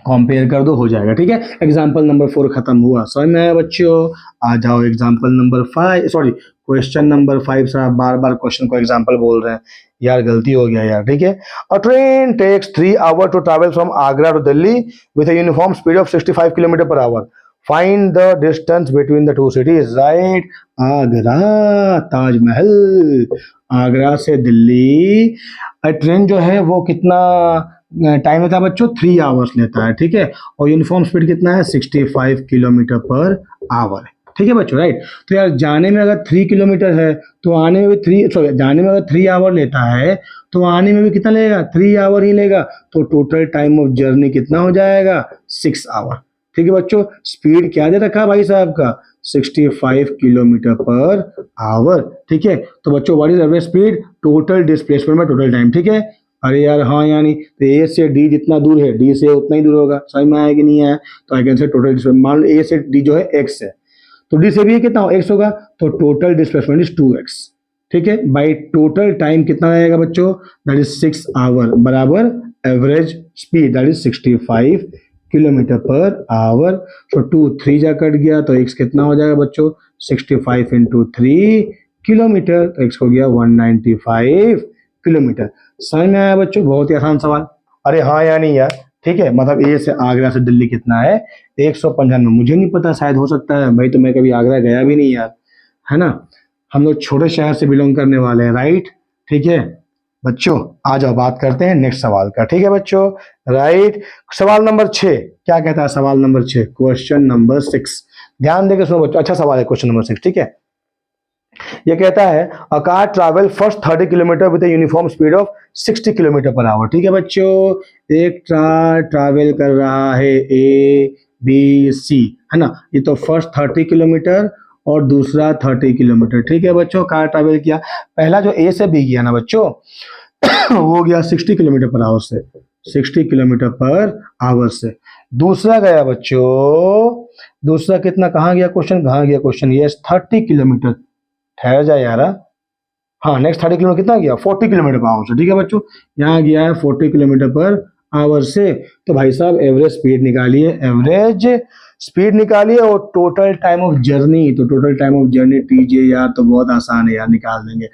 कंपेयर कर दो, हो जाएगा। ठीक है, एग्जाम्पल नंबर 4 खत्म हुआ। समझ में आया बच्चों? आ जाओ example number 5, sorry question number 5। Sir आप बार बार क्वेश्चन को एग्जाम्पल बोल रहे हैं यार, गलती हो गया यार। ठीक है, a train takes 3 hour to travel from Agra to Delhi with a uniform speed of 65 kilometre per hour. Find the distance between the two cities. Right, Agra, Taj Mahal, Agra से दिल्ली। ट्रेन जो है वो कितना टाइम लेता है बच्चों? 3 आवर्स लेता है। ठीक है, और यूनिफॉर्म स्पीड कितना है? 65 किलोमीटर पर आवर है। ठीक है बच्चों, राइट। तो यार जाने में अगर 3 किलोमीटर है तो आने में भी 3, सॉरी जाने में अगर 3 आवर लेता है तो आने में भी कितना लगेगा, 3 आवर ही लेगा। तो टोटल टाइम ऑफ जर्नी कितना हो जाएगा, 6 आवर। ठीक है बच्चों, स्पीड क्या दे रखा है भाई साहब का, 65 किलोमीटर पर आवर। ठीक है, तो बच्चों what is average speed, total displacement में टोटल टाइम। ठीक है, अरे यार हाँ यानी तो ए से डी जितना दूर है डी से उतना ही दूर होगा, समझ में आया कि नहीं आया। तो आई कैन से टोटल डिस्प्लेसमेंट, मान लो ए से डी जो है एक्स है, तो डी से भी कितना हो, एक्स होगा, तो टोटल डिस्प्लेसमेंट इज 2x। ठीक है, बाई टोटल टाइम कितना आएगा बच्चों, दैट इज 6 आवर बराबर average speed that is 65 kilometre per our. तो 2 3 जा कट गया तो x कितना हो जाएगा बच्चों, 65 इंटू 3 किलोमीटर, तो x हो गया 195 किलोमीटर। समझ में आया बच्चों, बहुत ही आसान सवाल। अरे हाँ या नहीं यार। ठीक है, मतलब ए से आगरा से दिल्ली कितना है, 195। मुझे नहीं पता, शायद हो सकता है भाई, तो मैं कभी आगरा गया भी नहीं यार, है ना। हम लोग छोटे शहर से बिलोंग करने वाले हैं, राइट। ठीक है बच्चों, आ जाओ बात करते हैं नेक्स्ट सवाल का। ठीक है बच्चों, राइट। सवाल नंबर 6 क्या कहता है, सवाल नंबर 6, क्वेश्चन नंबर 6, ध्यान देकर सुनो बच्चों, अच्छा सवाल है क्वेश्चन नंबर 6। ठीक है, ये कहता है a car travel first 30 kilometre with uniform speed of 60 kilometre per hour. ठीक है बच्चों, एक कार ट्रैवल कर रहा है ए बी सी, है ना, ये तो फर्स्ट 30 किलोमीटर और दूसरा 30 किलोमीटर। ठीक है बच्चों, कार ट्रैवल किया, पहला जो ए से बी गया ना बच्चों वो गया 60 किलोमीटर पर आवर से, 60 किलोमीटर पर आवर से। दूसरा गया बच्चों, दूसरा कितना, कहाँ गया क्वेश्चन, कहाँ गया क्वेश्चन, ये 30 किलोमीटर, ठहर जाए यार। हाँ, नेक्स्ट 30 किलोमीटर कितना गया, 40 किलोमीटर पर आवर से। ठीक है बच्चों, यहाँ गया है 40 किलोमीटर पर आवर से। तो भाई साहब एवरेज स्पीड निकालिए, एवरेज स्पीड निकालिए और टोटल टाइम ऑफ जर्नी, तो total time of journey TJ यार, तो बहुत आसान है यार, निकाल देंगे।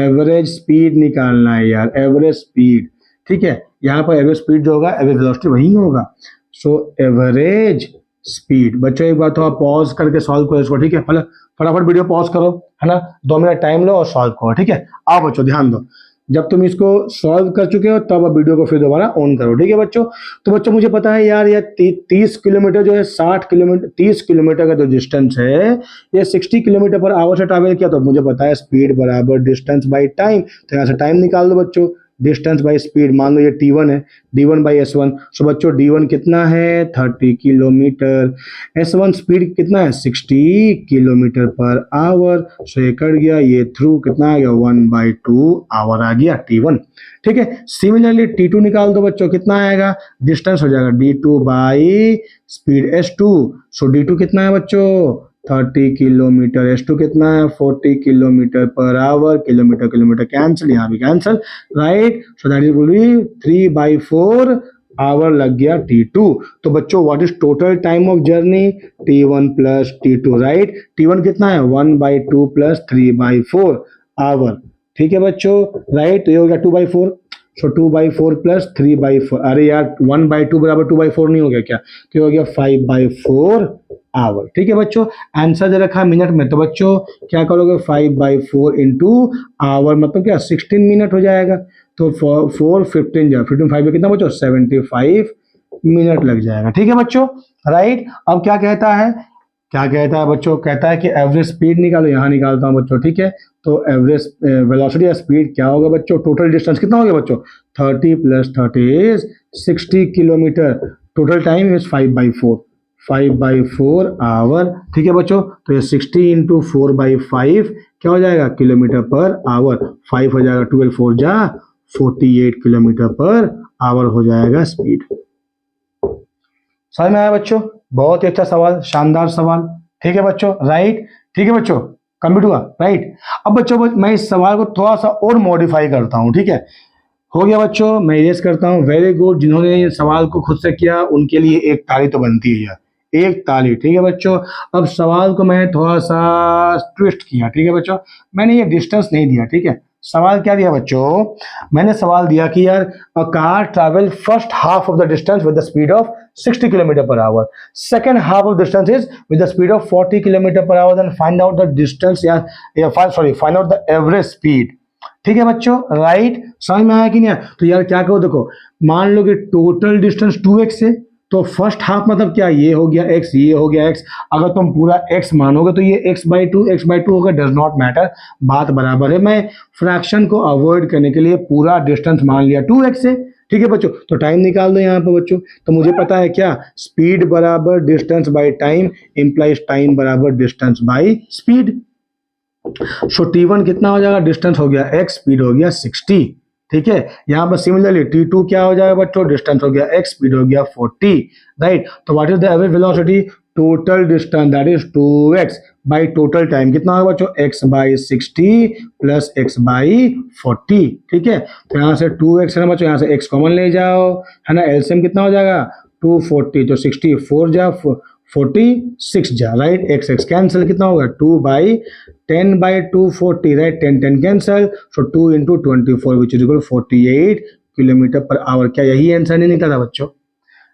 एवरेज स्पीड निकालना है यार, एवरेज स्पीड। ठीक है, यहाँ पर एवरेज स्पीड जो होगा एवरेज वेलोसिटी वही होगा। So average speed. बच्चों एक बार थोड़ा पॉज करके सॉल्व करो इसको। ठीक है, फटाफट वीडियो पॉज करो, है ना, 2 मिनट टाइम लो और सॉल्व करो। ठीक है, आओ बच्चों ध्यान दो, जब तुम इसको सॉल्व कर चुके हो तब अब वीडियो को फिर दोबारा ऑन करो। ठीक है बच्चों, तो बच्चों मुझे पता है यार, ये 30 किलोमीटर जो है 60 किलोमीटर, 30 किलोमीटर का जो डिस्टेंस है ये 60 किलोमीटर पर आवर से ट्रैवल किया, तो मुझे पता है स्पीड बराबर डिस्टेंस बाई टाइम। तो यहाँ से टाइम निकाल दो बच्चों, डिस्टेंस बाई स्पीड, मान लो ये T1 है, D1 बाई S1। सो बच्चों D1 कितना है, 30 किलोमीटर, S1 स्पीड कितना है, 60 किलोमीटर पर आवर। सो ये कट गया, ये थ्रू कितना आ गया, 1/2 आवर आ गया T1। ठीक है, सिमिलरली T2 निकाल दो बच्चों, कितना आएगा, डिस्टेंस हो जाएगा D2 by speed S2। So D2 कितना है बच्चों, 30 किलोमीटर, S2 कितना है, 40 kilometre per our. Kilometre kilometre cancel, यहाँ भी cancel, right. So that is will be 3/4 hour लग गया T2। तो बच्चों what is total time of journey, T1 plus T2, right. T1 कितना है, 1/2 प्लस 3/4 आवर। ठीक है बच्चों, राइट, तो ये हो गया 2/4। सो 2/4 प्लस 3/4, अरे यार 1/2 बराबर 2/4 नहीं हो गया क्या, तो हो गया 5/4 आवर। ठीक है बच्चों, आंसर दे रखा है मिनट में, तो बच्चों क्या करोगे, 5/4 इंटू आवर मतलब क्या 16 मिनट हो जाएगा। तो 4 15 जा 15 5 में कितना बच्चों, 75 मिनट लग जाएगा। ठीक है बच्चों, राइट। अब क्या कहता है, क्या कहता है बच्चों, कहता है कि एवरेज स्पीड निकालो, यहाँ निकालता हूँ बच्चों। ठीक है, तो एवरेज वेलोसिटी या स्पीड क्या होगा बच्चों, टोटल डिस्टेंस कितना हो गया बच्चों, 30 plus 30 is 60 kilometre, total time is 5/4 hour. ठीक है बच्चों, तो ये 60 इंटू 4/5 क्या हो जाएगा, किलोमीटर पर आवर। 5 हो जाएगा, 12 4 जा 48 किलोमीटर पर आवर हो जाएगा स्पीड। समझ में आया बच्चों, बहुत ही अच्छा सवाल, शानदार सवाल। ठीक है बच्चों, राइट। ठीक है बच्चों, कंप्लीट हुआ, राइट। अब बच्चों मैं इस सवाल को थोड़ा सा और मॉडिफाई करता हूँ। ठीक है, हो गया बच्चों, मैं इरेज करता हूँ, वेरी गुड। जिन्होंने ये सवाल को खुद से किया उनके लिए एक ताली तो बनती है यार, एक ताली। ठीक है बच्चों, अब सवाल को मैं थोड़ा सा ट्विस्ट किया। ठीक है बच्चों, मैंने ये डिस्टेंस नहीं दिया। ठीक है, सवाल क्या दिया बच्चों, मैंने सवाल दिया कि यार a car travel first half of the distance with the speed of 60 kilometre per hour, second half of distance is with the speed of 40 kilometre per hour, then find out the distance या find out the average speed. ठीक है बच्चों, राइट। समझ में आया कि नहीं? तो यार क्या करो, देखो मान लो कि टोटल डिस्टेंस 2x है, तो फर्स्ट हाफ मतलब क्या, ये हो गया x, ये हो गया x। अगर तुम पूरा x मानोगे तो ये x/2 होगा, डज नॉट मैटर, बात बराबर है। मैं फ्रैक्शन को अवॉइड करने के लिए पूरा डिस्टेंस मान लिया 2x है। ठीक है बच्चों, तो टाइम निकाल दो यहाँ पर बच्चों। तो मुझे पता है क्या, स्पीड बराबर distance by time implies time बराबर distance by speed. So t1 कितना हो जाएगा, डिस्टेंस हो गया x, स्पीड हो गया 60। ठीक है, यहाँ पर सिमिलरली t2 क्या हो जाएगा बच्चों, डिस्टेंस हो गया x, स्पीड हो गया 40। राइट, तो what is the average velocity, total distance that is 2x by total time कितना होगा बच्चों, x/60 प्लस x/40। ठीक है, तो यहाँ से 2x है ना बच्चों, यहाँ से x कॉमन ले जाओ, है ना, एलसीएम कितना हो जाएगा 240, तो 64 जा 46 जा, राइट, x कैंसिल, कितना होगा 2/10/240, right, 10 cancel, so 2 into 24 which is equal 48 kilometre per hour. क्या यही आंसर नहीं निकला था बच्चों,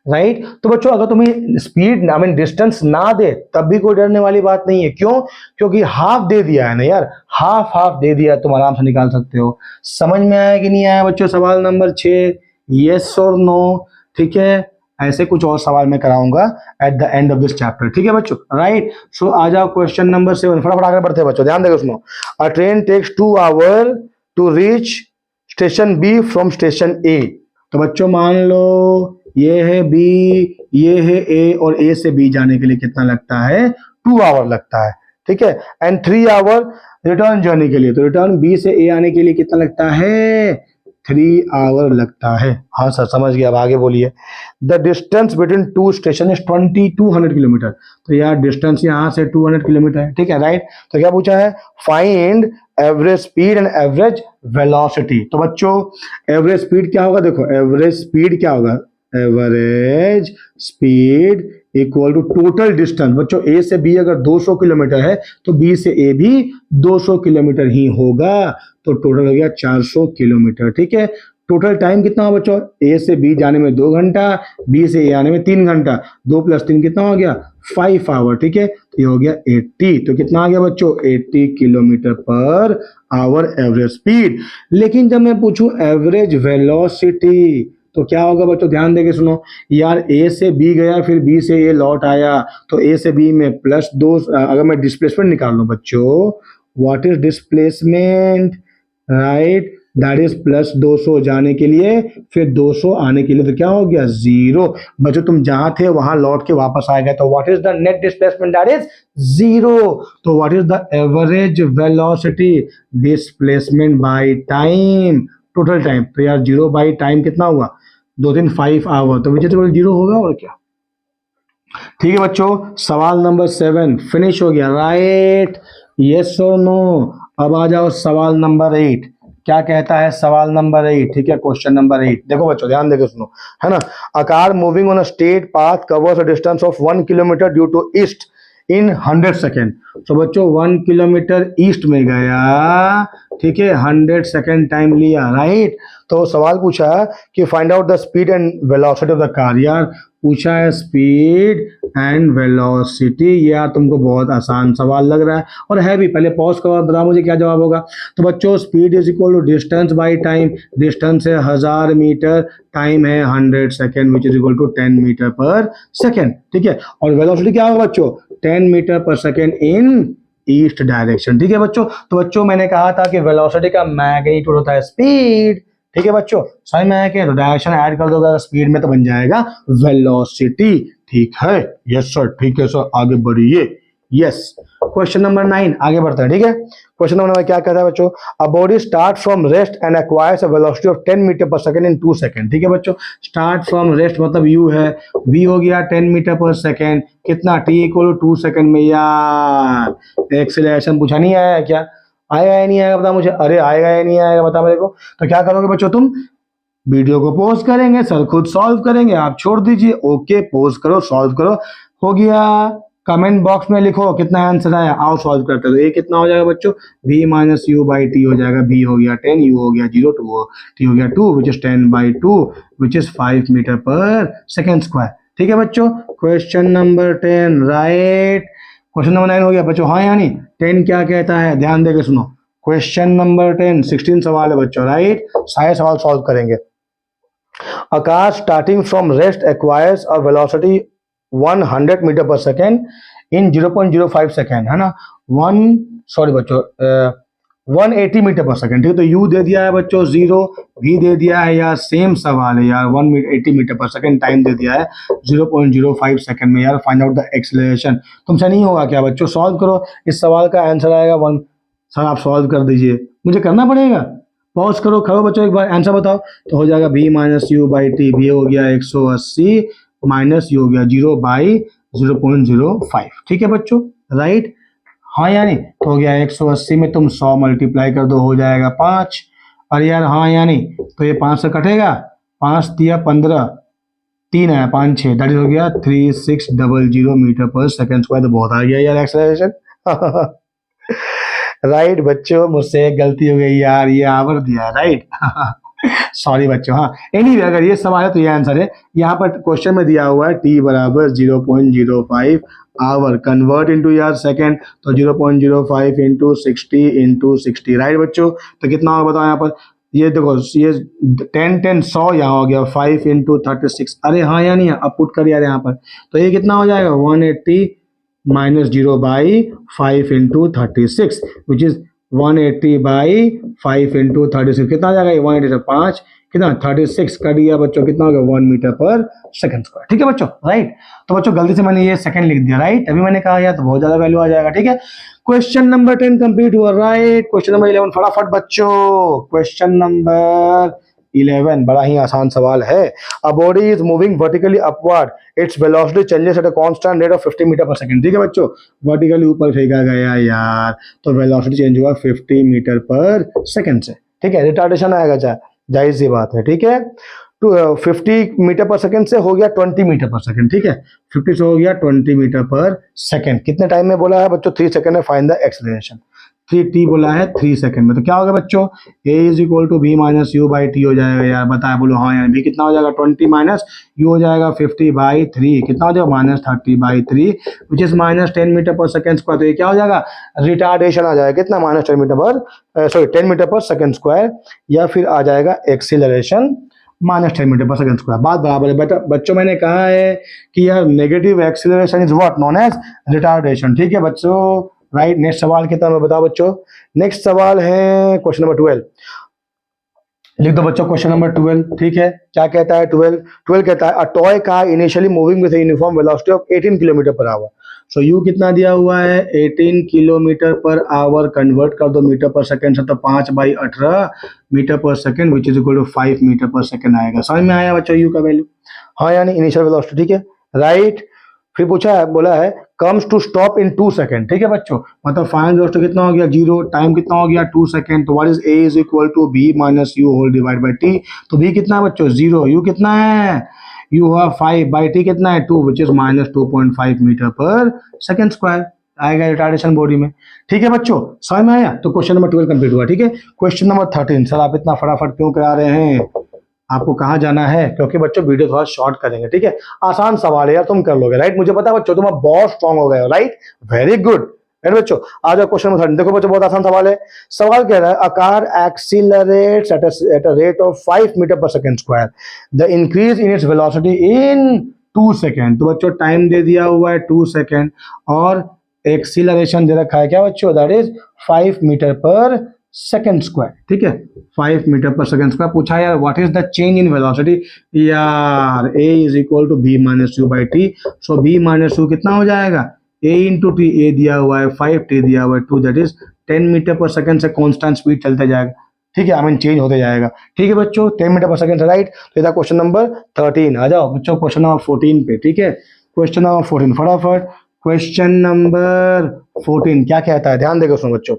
राइट। तो बच्चों अगर तुम्हें स्पीड आई मीन डिस्टेंस ना दे तब भी कोई डरने वाली बात नहीं है, क्यों, क्योंकि हाफ दे दिया है ना यार, हाफ दे दिया, तुम आराम से निकाल सकते हो। समझ में आया कि नहीं आया बच्चों सवाल नंबर 6, यस और नो। ठीक है, ऐसे कुछ और सवाल मैं कराऊंगा at the end of this chapter. ठीक है बच्चों, राइट। सो आ जाओ क्वेश्चन नंबर 7, फटाफट आगे बढ़ते हैं बच्चों, ध्यान देकर सुनो। A train takes 2 hour to reach station B from station A. तो बच्चों मान लो ये है बी, ये है ए, और ए से बी जाने के लिए कितना लगता है, 2 आवर लगता है। ठीक है, एंड 3 आवर रिटर्न जर्नी के लिए, तो रिटर्न बी से ए आने के लिए कितना लगता है, 3 आवर लगता है। हाँ सर समझ गया, अब आगे बोलिए। The distance between two station is 2200 kilometre. तो यार डिस्टेंस यहाँ से 200 किलोमीटर है। ठीक है, राइट। तो क्या पूछा है, find average speed and average velocity. तो बच्चों एवरेज स्पीड क्या होगा, देखो एवरेज स्पीड क्या होगा, average speed equal to total distance. बच्चों ए से बी अगर 200 किलोमीटर है तो बी से ए भी 200 किलोमीटर ही होगा, तो टोटल हो गया 400 किलोमीटर। ठीक है, टोटल टाइम कितना हो बच्चों, ए से बी जाने में 2 घंटा, बी से ए आने में 3 घंटा, 2 + 3 कितना हो गया 5 आवर। ठीक है, तो ये हो गया 80। तो कितना आ गया बच्चों, 80 kilometre per our average speed. लेकिन जब मैं पूछूं एवरेज वेलोसिटी तो क्या होगा बच्चों, ध्यान देके सुनो यार, ए से बी गया फिर बी से ए लौट आया, तो ए से बी में +2, अगर मैं डिस्प्लेसमेंट निकाल लूं बच्चों, what is displacement, right, that is +200 जाने के लिए, फिर 200 आने के लिए, तो क्या हो गया 0। बच्चों तुम जहां थे वहां लौट के वापस आ गए, तो what is the net displacement, that is 0। तो what is the average velocity, displacement by time, total time, तो यार 0 बाई टाइम कितना हुआ 2 3 5 आवर, तो विच इज 0 होगा और क्या। ठीक है बच्चों, सवाल नंबर 7 फिनिश हो गया, राइट, यस और नो। अब आ जाओ सवाल नंबर 8, क्या कहता है सवाल नंबर 8। ठीक है, क्वेश्चन नंबर 8 देखो बच्चों ध्यान देकर सुनो, है ना। A car moving on a straight path covers a distance of 1 kilometre due to east in 100 second. तो बच्चों 1 किलोमीटर ईस्ट में गया, ठीक है, 100 सेकेंड टाइम लिया, राइट। तो सवाल पूछा कि find out the speed and velocity of the car. यार पूछा है स्पीड एंड वेलोसिटी, यार तुमको बहुत आसान सवाल लग रहा है, और है भी। पहले पॉज करो, बताओ मुझे क्या जवाब होगा। तो बच्चों speed is equal to distance by time, distance है 1000 मीटर, टाइम है 100 second which is equal to 10 metre per second. ठीक है, और वेलोसिटी क्या होगा बच्चों, 10 metre per second in east direction. ठीक है बच्चों, तो बच्चों मैंने कहा था कि वेलोसिटी का मैग्नीट्यूड होता है स्पीड। ठीक है बच्चों, समझ में आया कि तो डायरेक्शन ऐड कर दोगे स्पीड में तो बन जाएगा वेलोसिटी। ठीक है, यस सर, ठीक है सर, आगे बढ़िए। यस, क्वेश्चन नंबर 9 आगे बढ़ता है। ठीक है, क्वेश्चन नंबर 9 क्या कहता है बच्चों, a body start from rest and acquires a velocity of 10 metre per second in 2 second. ठीक है बच्चों, स्टार्ट फ्रॉम रेस्ट मतलब यू है, वी हो गया 10 मीटर पर सेकंड, कितना टी इक्वल टू 2 सेकंड में। यार एक्सेलरेशन पूछा नहीं आया क्या, आएगा या नहीं आएगा बता मुझे, अरे आएगा या नहीं आएगा बता मेरे को। तो क्या करोगे बच्चों, तुम वीडियो को पॉज करेंगे, सर खुद सॉल्व करेंगे, आप छोड़ दीजिए। ओके, पॉज करो, सॉल्व करो, हो गया। कमेंट बॉक्स में लिखो कितना आंसर आया, आओ सॉल्व करते हैं। तो ये कितना हो जाएगा बच्चों, v - u/t हो जाएगा, v हो गया 10, u हो गया 0, t हो गया 2 which is 10/2 which is 5 metre per second square. ठीक है बच्चों, question number 10, right. Question number 9 हो गया बच्चों, हाँ यानी 10 क्या कहता है, ध्यान देकर सुनो। क्वेश्चन नंबर 10 16 सवाल है बच्चों, राइट, सारे सवाल सॉल्व करेंगे। A car starting from rest acquires a velocity 100 metre per second in 0.05 second, है ना, 180 मीटर पर सेकेंड, ठीक है। तो u दे दिया है बच्चों 0, v दे दिया है यार, सेम सवाल है यार, 180 मीटर पर सेकेंड, टाइम दे दिया है 0.05 सेकेंड में यार, फाइंड आउट द एक्सेलरेशन। तुमसे नहीं होगा क्या बच्चों, सॉल्व करो, इस सवाल का आंसर आएगा 1। सर आप सॉल्व कर दीजिए, मुझे करना पड़ेगा, पॉज करो, खड़ो बच्चों, एक बार आंसर बताओ। तो हो जाएगा b minus u by T, भी हो गया 180 माइनस यू हो गया 0/0.05, ठीक है बच्चों, राइट, हाँ यानी, तो हो गया 180 में तुम 100 मल्टीप्लाई कर दो, हो जाएगा 5, और यार हाँ यानी, तो ये 5 से कटेगा, 5 दिया 15, 3 आया 5 6, दैट इज हो गया 3600 मीटर पर सेकेंड स्क्वायर। तो बहुत आ गया यार एक्सेलरेशन। राइट बच्चों, मुझसे एक गलती हो गई यार, ये आवर दिया, राइट। सॉरी बच्चों, हाँ एनीवे, अगर ये सवाल है तो ये आंसर है। यहाँ पर क्वेश्चन में दिया हुआ है t बराबर 0.05 आवर, कन्वर्ट इनटू यार सेकंड, तो 0.05 इंटू 60, राइट बच्चों। तो कितना होगा बताओ यहाँ पर, ये देखो, ये 10 100 यहाँ हो गया, 5 इंटू 36, अरे हाँ या नहीं, अब पुट कर यार यहाँ पर, तो ये कितना हो जाएगा 180 minus 0/5 into 36, which is 180 by 5 into 36, कितना आ जाएगा, 180 से 5 कितना 36 कर दिया बच्चों, कितना हो गया 1 मीटर पर सेकंड स्क्वायर, ठीक है बच्चों, राइट। तो बच्चों गलती से मैंने ये सेकंड लिख दिया, राइट, अभी मैंने कहा यार तो बहुत ज्यादा वैल्यू आ जाएगा, ठीक है। क्वेश्चन नंबर 10 कंप्लीट हुआ, राइट। क्वेश्चन नंबर 11 फटाफट बच्चों, क्वेश्चन नंबर 11 बड़ा ही आसान सवाल है। A body is moving vertically upward, its velocity changes at a constant rate of 50 metre per second, ठीक है बच्चों, वर्टिकली ऊपर फेंका गया यार, तो वेलोसिटी चेंज हुआ 50 मीटर पर सेकंड से, ठीक है, रिटार्डेशन आएगा, जाहिर सी बात है, ठीक है। तो 50 मीटर पर सेकंड से हो गया 20 मीटर पर सेकंड, ठीक है, 50 से हो गया 20 मीटर पर सेकंड, कितने टाइम में बोला है बच्चों, 3 सेकंड में फाइंड द एक्सेलरेशन, 3t बोला है 3 सेकंड में, तो क्या होगा बच्चों, a is equal to B minus u by t हो जाएगा यार, बताया बोलो हाँ यार, b कितना हो जाएगा 20 माइनस u हो जाएगा 50/3, कितना हो जाएगा minus 30/3, which is minus 10 metre per second square, तो ये क्या हो जाएगा, रिटार्डेशन आ जाएगा, कितना minus 10 metre per, sorry 10 metre per second square, या फिर आ जाएगा acceleration minus 10 metre per second square, बात बराबर है बेटा बच्चों, मैंने कहा है कि यार negative acceleration is what known as retardation, ठीक है बच्चों, राइट। नेक्स्ट सवाल कितना मैं बताओ बच्चों, नेक्स्ट सवाल है क्वेश्चन नंबर 12, लिख दो बच्चों क्वेश्चन नंबर 12, ठीक है, क्या कहता है 12 कहता है a toy car initially moving with uniform velocity of 18 kilometre per our, so you कितना दिया हुआ है 18 किलोमीटर पर आवर, कन्वर्ट कर दो मीटर पर सेकंड से, तो 5/18 metre per second, which is equal to 5 metre per second आएगा, समझ में आया बच्चों यू का वैल्यू, हाँ यानी इनिशियल वेलोसिटी, ठीक है, राइट। फिर पूछा है, बोला है comes to stop in 2 second, ठीक है बच्चों, मतलब फाइनल वेलोसिटी कितना हो गया 0, टाइम कितना हो गया 2 सेकंड, तो what is a is equal to b minus you whole divide by t, तो b कितना है बच्चों 0, u कितना है, u हुआ 5 बाई t कितना है 2, which is minus 2.5 metre per second square आएगा रिटार्डेशन बॉडी में, ठीक है बच्चों, समझ में आया। तो क्वेश्चन नंबर 12 कंप्लीट हुआ, ठीक है। क्वेश्चन नंबर 13, सर आप इतना फटाफट क्यों करा रहे हैं, आपको कहाँ जाना है, क्योंकि बच्चों वीडियो थोड़ा शॉर्ट करेंगे, ठीक है, आसान सवाल है यार, तुम कर लोगे, राइट, मुझे पता है बच्चों तुम अब बहुत स्ट्रांग हो गए हो, राइट, वेरी गुड, राइट बच्चों। आ जाओ क्वेश्चन नंबर 13, देखो बच्चों बहुत आसान सवाल है, सवाल कह रहा है a car accelerates at a rate of 5 metre per second square, the increase in its velocity in 2 second, तो बच्चों टाइम दे दिया हुआ है 2 सेकंड, और एक्सीलरेशन दे रखा है क्या बच्चों, that is 5 metre per second square, ठीक है, 5 मीटर पर सेकंड स्क्वायर। पूछा यार what is the change in velocity, यार a is equal to b minus u by t, so b minus u कितना हो जाएगा a इंटू टी, a दिया हुआ है 5, t दिया हुआ है 2, that is 10 metre per second से कांस्टेंट स्पीड चलते जाएगा, ठीक है, आई मीन चेंज होते जाएगा, ठीक है बच्चों, 10 मीटर पर सेकंड से, राइट। तो ये था क्वेश्चन नंबर 13, आ जाओ बच्चों क्वेश्चन नंबर 14 पे, ठीक है, क्वेश्चन नंबर 14 फटाफट, क्वेश्चन नंबर 14 क्या कहता है, ध्यान देकर सुनो बच्चों,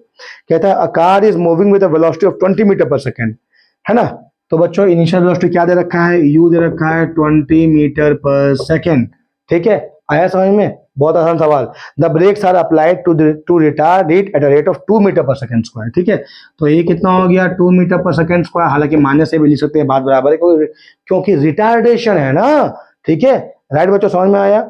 कहता है a car is moving with a velocity of 20 metre per second, है ना, तो बच्चों इनिशियल वेलोसिटी क्या दे रखा है, u दे रखा है 20 मीटर पर सेकंड, ठीक है, आया समझ में, बहुत आसान सवाल। The brakes are applied to retard it at a rate of 2 metre per second square, ठीक है, तो ये कितना हो गया 2 मीटर पर सेकंड स्क्वायर, हालांकि माइनस से भी लिख सकते हैं, बात बराबर है, क्योंकि रिटार्डेशन है ना, ठीक है, राइट बच्चों, समझ में आया।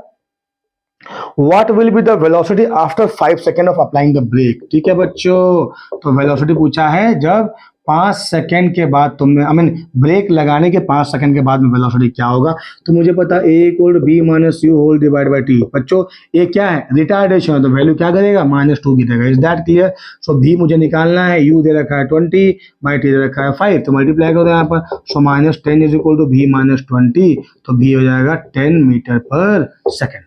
What will be the velocity after 5 second of applying the brake, ठीक है बच्चों, तो वेलोसिटी पूछा है जब 5 सेकंड के बाद तुमने ब्रेक लगाने के 5 सेकंड के बाद में वेलोसिटी क्या होगा, तो मुझे पता A equal to B minus you whole divide by T. बच्चों ये क्या है, रिटार्डेशन है, तो वैल्यू क्या करेगा, -2 की देगा। Is that clear? सो भी मुझे निकालना है, यू दे रखा है 20 बाई टी दे रखा है 5, तो मल्टीप्लाई करो यहाँ पर। सो -10 इज इक्वल टू भी -20, तो भी हो जाएगा 10 मीटर पर सेकेंड।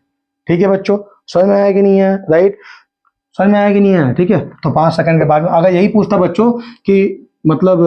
ठीक है बच्चों, समझ में आया कि नहीं है? राइट, समझ में आया कि नहीं है? ठीक है, तो 5 सेकंड के बाद में अगर यही पूछता बच्चों कि मतलब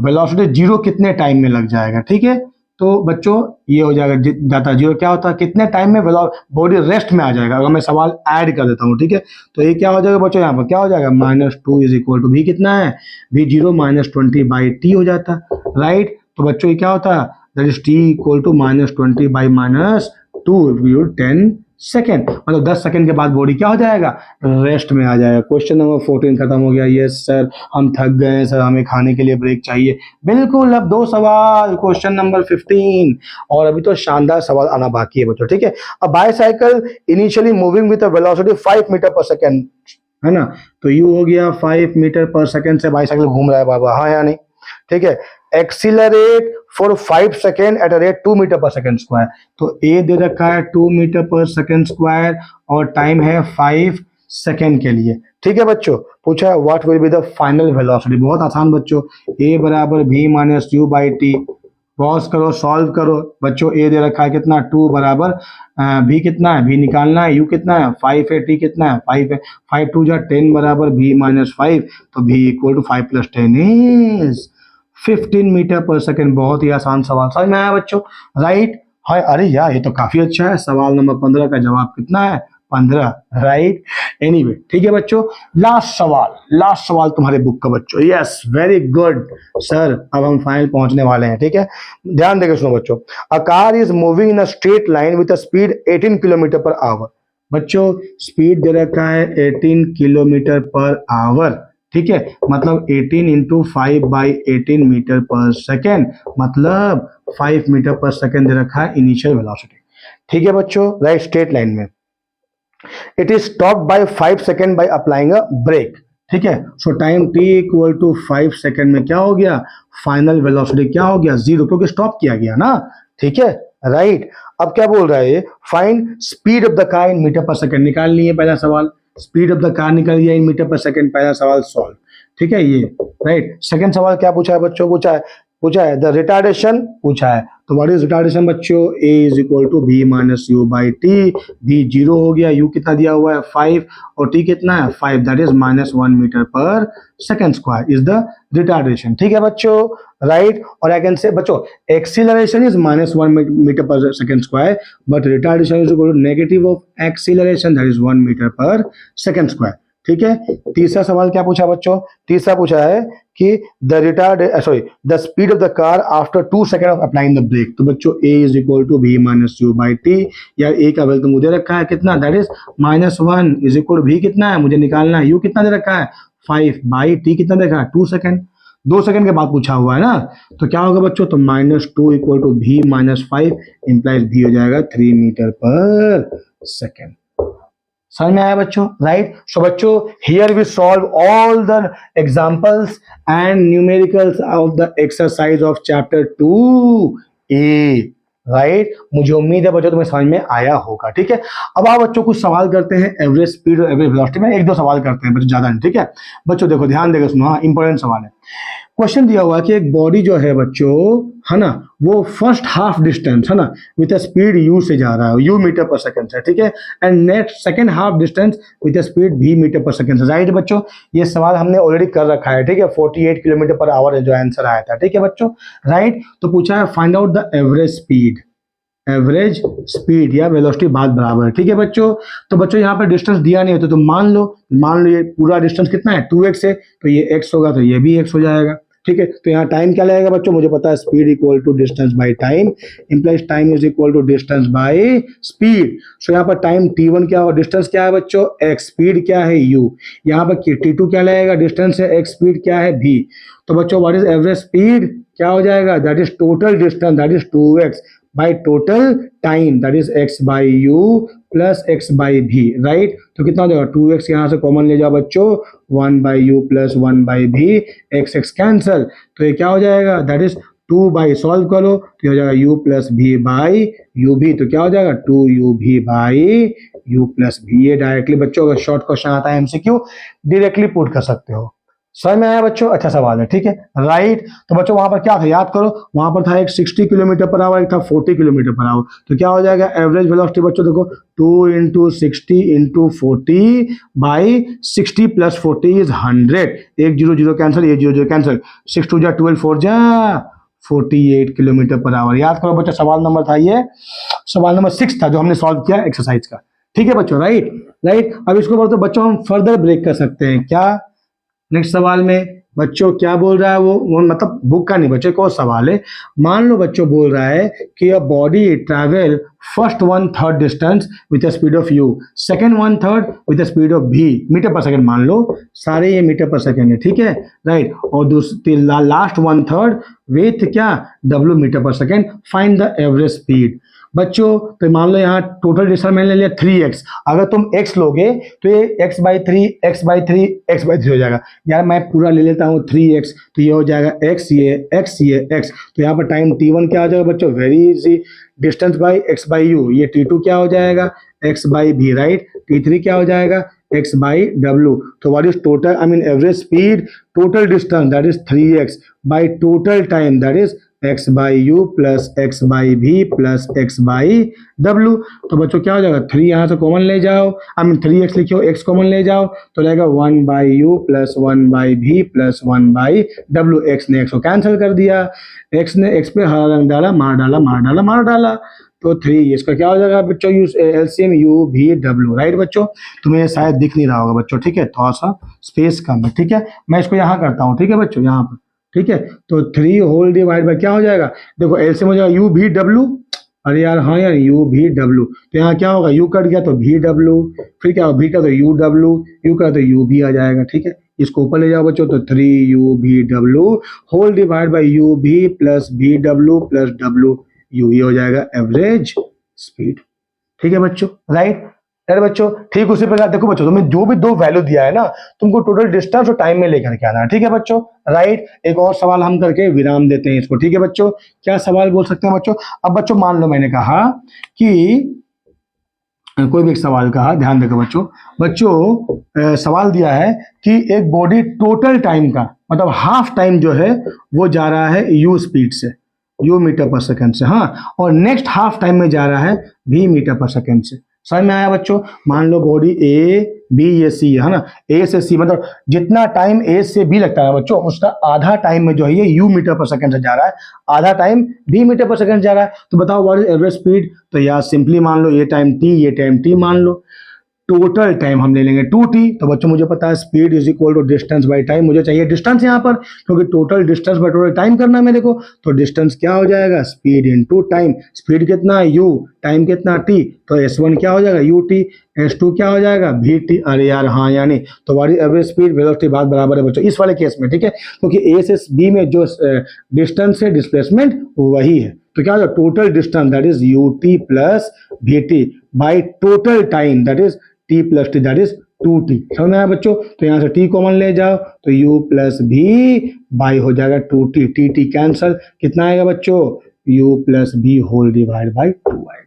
वेलोसिटी जीरो कितने टाइम में लग जाएगा, ठीक है, तो बच्चों ये हो जाएगा जाता जीरो क्या होता है, कितने टाइम में बॉडी रेस्ट में आ जाएगा। अगर मैं सवाल ऐड कर देता हूँ, ठीक है, तो ये क्या हो जाएगा बच्चों, यहाँ पर क्या हो जाएगा, -2 इज इक्वल टू भी कितना है, भी 0 -20 बाई टी हो जाता है। राइट, तो बच्चों ये क्या होता है, that is t equal to -20 by -2 10 second, मतलब 10 सेकेंड के बाद बॉडी क्या हो जाएगा, रेस्ट में आ जाएगा। क्वेश्चन नंबर 14 खत्म हो गया। यस सर, हम थक गए हैं सर, हमें खाने के लिए ब्रेक चाहिए। बिल्कुल, अब 2 सवाल, क्वेश्चन नंबर 15, और अभी तो शानदार सवाल आना बाकी है बच्चों। ठीक है, a bicycle initially moving with a velocity 5 metre per second, है ना, तो यू हो गया 5 मीटर पर सेकेंड से बाईसाइकिल घूम रहा है बाबा, हाँ या नहीं? ठीक है, accelerate for 5 second at a rate 2 metre per second square, तो ए दे रखा है 2 मीटर पर सेकेंड स्क्वायर और टाइम है 5 सेकेंड के लिए। ठीक है बच्चों, पूछा है what will be the final velocity. बहुत आसान बच्चों, ए बराबर भी minus u by T. Pause करो, सॉल्व करो बच्चों। ए दे रखा है कितना, 2 बराबर भी कितना है, भी निकालना है, यू कितना है 5 है, टी कितना है 5 है, 5 2 जा 10 बराबर भी -5, तो भी equal to 5 + 10 is 15 metre per second. बहुत ही आसान सवाल, समझ में आया बच्चों? राइट, हाय, अरे यार ये तो काफी अच्छा है। सवाल नंबर 15 का जवाब कितना है, 15। राइट, एनीवे, ठीक है बच्चों, लास्ट सवाल तुम्हारे बुक का बच्चों। यस, वेरी गुड सर, अब हम फाइनल पहुंचने वाले हैं। ठीक है, ध्यान देकर सुनो बच्चों। A car is moving in a straight line with a speed 18 kilometre per hour. बच्चों स्पीड दे रखा है 18 किलोमीटर पर आवर। ठीक है, मतलब 18 into 5 by 18 metre per second, मतलब 5 मीटर पर सेकेंड दे रखा है इनिशियल वेलोसिटी। ठीक है बच्चों, राइट, स्ट्रेट लाइन में it is stop by 5 second by applying a brake. ठीक है, so time t equal to 5 second में क्या हो गया, फाइनल वेलोसिटी क्या हो गया, 0, क्योंकि स्टॉप किया गया ना। ठीक है, राइट, अब क्या बोल रहा है, find speed of the car in metre per second. निकाल लिए पहला सवाल, स्पीड ऑफ द कार निकल गया इन मीटर पर सेकेंड, पहला सवाल सॉल्व। ठीक है, ये राइट। सेकंड सवाल क्या पूछा है बच्चों, पूछा है द रिटार्डेशन पूछा है, तो व्हाट इज रिटार्डेशन बच्चों, a is equal to B minus u by t. V 0 हो गया, u कितना दिया हुआ है 5, और t कितना है 5, that is -1 metre per second square is the retardation. ठीक है बच्चों, राइट, और आई कैन से बच्चों acceleration is -1 metre per second square, but retardation is equal to negative of acceleration, that is 1 metre per second square. ठीक है, तीसरा सवाल क्या पूछा बच्चों, तीसरा पूछा है कि the speed of the car after 2 second of applying the brake. तो बच्चों a is equal to B minus u by t, या a का वैल्यू तो मुझे रखा है कितना, that is -1 is equal to भी कितना है, मुझे निकालना है, u कितना दे रखा है 5 बाई टी कितना देखा है 2 सेकेंड, 2 सेकेंड के बाद पूछा हुआ है ना, तो क्या होगा बच्चों, तो -2 इक्वल टू भी -5 इंप्लाइज भी हो जाएगा 3 मीटर पर सेकेंड। समझ में आया बच्चों, राइट। सो बच्चों here we solve all the examples and numericals of the exercise of chapter 2A, right. मुझे उम्मीद है बच्चों तुम्हें समझ में आया होगा। ठीक है, अब आप बच्चों कुछ सवाल करते हैं एवरेज स्पीड और एवरेज वेलोसिटी में, 1-2 सवाल करते हैं बच्चों, ज्यादा नहीं। ठीक है बच्चों, देखो ध्यान देकर सुनो, हाँ इंपॉर्टेंट सवाल है। क्वेश्चन दिया हुआ है कि एक बॉडी जो है बच्चों, है ना, वो फर्स्ट हाफ डिस्टेंस, है ना, विद स्पीड u से जा रहा है, u मीटर पर सेकंड से। ठीक है, and next second half distance with speed v metre per second से। राइट बच्चों, ये सवाल हमने ऑलरेडी कर रखा है। ठीक है, 48 किलोमीटर पर आवर जो आंसर आया था। ठीक है बच्चों, राइट। तो पूछा है find out the average speed या वेलोसिटी, बात बराबर है। ठीक है बच्चों, तो बच्चों यहाँ पर डिस्टेंस दिया नहीं होता, तो मान लो ये पूरा डिस्टेंस कितना है 2x है, तो ये x होगा, तो ये भी x हो जाएगा। ठीक है, तो यहाँ टाइम क्या लगेगा बच्चों, मुझे पता है speed equal to distance by time, implies time is equal to distance by speed. So यहाँ पर टाइम t1 क्या होगा, डिस्टेंस क्या है बच्चों x, स्पीड क्या है u, यहाँ पर t2 क्या लगेगा, डिस्टेंस है x, स्पीड क्या है v। तो बच्चों व्हाट इज एवरेज स्पीड क्या हो जाएगा, that is total distance, that is 2x by total time that is x by you plus x by भी, राइट। तो कितना हो जाएगा 2x यहाँ से कॉमन ले जाओ बच्चों, 1 बाई यू प्लस 1 बाई भी, एक्स एक्स कैंसल, तो ये क्या हो जाएगा दैट इज 2 बाई, सॉल्व करो तो ये हो जाएगा u प्लस भी बाई यू भी, तो क्या हो जाएगा 2u भी बाई u प्लस भी। ये डायरेक्टली बच्चों अगर शॉर्ट क्वेश्चन आता है एमसीक्यू डायरेक्टली पुट कर सकते हो। समझ में आया बच्चों, अच्छा सवाल है, ठीक है, राइट। तो बच्चों वहां पर क्या था याद करो, वहां पर था एक 60 किलोमीटर पर आवर, एक था 40 किलोमीटर पर आवर, तो क्या हो जाएगा एवरेज वेलोसिटी बच्चों देखो 2 into 60 into 40 by 60 plus 40 is 100, 1 0 0 cancel, ये 0 0 कैंसिल, 6 2 जा 12 4 जा 48 किलोमीटर पर आवर। याद करो बच्चों सवाल नंबर था ये, सवाल नंबर 6 था जो हमने सॉल्व किया एक्सरसाइज का, ठीक है बच्चों, राइट राइट। अब इसको बोलते बच्चों हम फर्दर ब्रेक कर सकते हैं क्या, नेक्स्ट सवाल में बच्चों क्या बोल रहा है वो मतलब बुक का नहीं बच्चों, एक और सवाल है। मान लो बच्चों बोल रहा है कि a body travel first 1/3 distance with the speed of you, second 1/3 with the speed of भी, मीटर पर सेकंड मान लो, सारे ये मीटर पर सेकंड है, ठीक है, राइट। और दूसरी लास्ट 1/3 विथ क्या w metre per second, find the average speed. बच्चों तो मान लो यहाँ टोटल डिस्टेंस मैंने ले लिया 3x, अगर तुम x लोगे तो ये x by 3 x by 3 x by 3 हो जाएगा। यार मैं पूरा ले लेता हूँ 3x, तो ये हो जाएगा x ये x, तो यहाँ पर टाइम t1 क्या हो जाएगा बच्चों, very easy, distance by x by you, ये t2 क्या हो जाएगा x बाई भी, राइट, t3 क्या हो जाएगा x बाई w। तो what is total I mean average speed, total distance that is 3x by total time that is x by you plus x by भी प्लस x बाई w। तो बच्चों क्या हो जाएगा 3 यहाँ से कॉमन ले जाओ, आई मीन 3x लिखो, x कॉमन ले जाओ तो रहेगा 1 बाई यू प्लस 1 बाई भी प्लस 1 बाई w। x ने x को कैंसिल कर दिया, x ने x पे हरा रंग डाला, मार डाला, तो 3 इसका क्या हो जाएगा बच्चों यूज एलसीएम यू भी w, राइट बच्चों। तुम्हें शायद दिख नहीं रहा होगा बच्चों, ठीक है, थोड़ा सा स्पेस कम है, ठीक है, मैं इसको यहाँ करता हूँ, ठीक है बच्चों, यहाँ पर, ठीक है। तो 3 होल डिवाइड बाय क्या हो जाएगा, देखो एलसीएम हो जाएगा यू भी डब्ल्यू, अरे यार हाँ यार यू भी डब्ल्यू, तो यहाँ क्या होगा यू कट गया तो भी डब्ल्यू, फिर क्या होगा भी का तो यू डब्ल्यू, यू का तो यू भी आ जाएगा, ठीक है। इसको ऊपर ले जाओ बच्चों तो 3 U B W whole divide by U B plus B W plus W U, ये हो जाएगा एवरेज स्पीड, ठीक है बच्चों, राइट। अरे बच्चों ठीक उसी प्रकार देखो बच्चों तुम्हें जो भी दो वैल्यू दिया है ना, तुमको टोटल डिस्टेंस और टाइम में लेकर के आना है, ठीक है बच्चों, राइट। एक और सवाल हम करके विराम देते हैं इसको, ठीक है बच्चों, क्या सवाल बोल सकते हैं बच्चों। अब बच्चों मान लो मैंने कहा कि कोई भी एक सवाल कहा, ध्यान देखो बच्चों सवाल दिया है कि एक बॉडी टोटल टाइम का मतलब हाफ टाइम जो है वो जा रहा है यू स्पीड से, यू मीटर पर सेकंड से, हाँ, और नेक्स्ट हाफ टाइम में जा रहा है भी मीटर पर सेकंड से। समझ में आया बच्चों, मान लो बॉडी ए बी ये सी है ना, ए से सी मतलब जितना टाइम ए से बी लगता है बच्चों उसका आधा टाइम में जो है ये यू मीटर पर सेकंड से जा रहा है, आधा time B metre per second जा रहा है। तो बताओ व्हाट इज एवरेज स्पीड, तो यार सिंपली मान लो ये टाइम टी ये टाइम टी मान लो, टोटल टाइम हम ले लेंगे 2t। तो बच्चों मुझे पता है speed is equal to distance by time, मुझे चाहिए डिस्टेंस यहाँ पर क्योंकि total distance by total time करना है मेरे को, तो डिस्टेंस क्या हो जाएगा स्पीड इनटू टाइम, स्पीड कितना है u, टाइम कितना t, तो s1 क्या हो जाएगा ut, s2 क्या हो जाएगा vt, अरे यार हाँ यानी तो हमारी एवरेज स्पीड वेलोसिटी भाग बराबर है बच्चों इस वाले केस में, ठीक है, क्योंकि a से b में जो डिस्टेंस है डिस्प्लेसमेंट वही है, तो क्या होगा total distance that is ut plus vt bye total time that is t plus T that is 2t। समझ में आया बच्चों, तो यहाँ से t कॉमन ले जाओ तो u प्लस भी बाई हो जाएगा 2t, t कैंसल, कितना आएगा बच्चों u प्लस भी होल डिवाइड बाई 2 आएगा।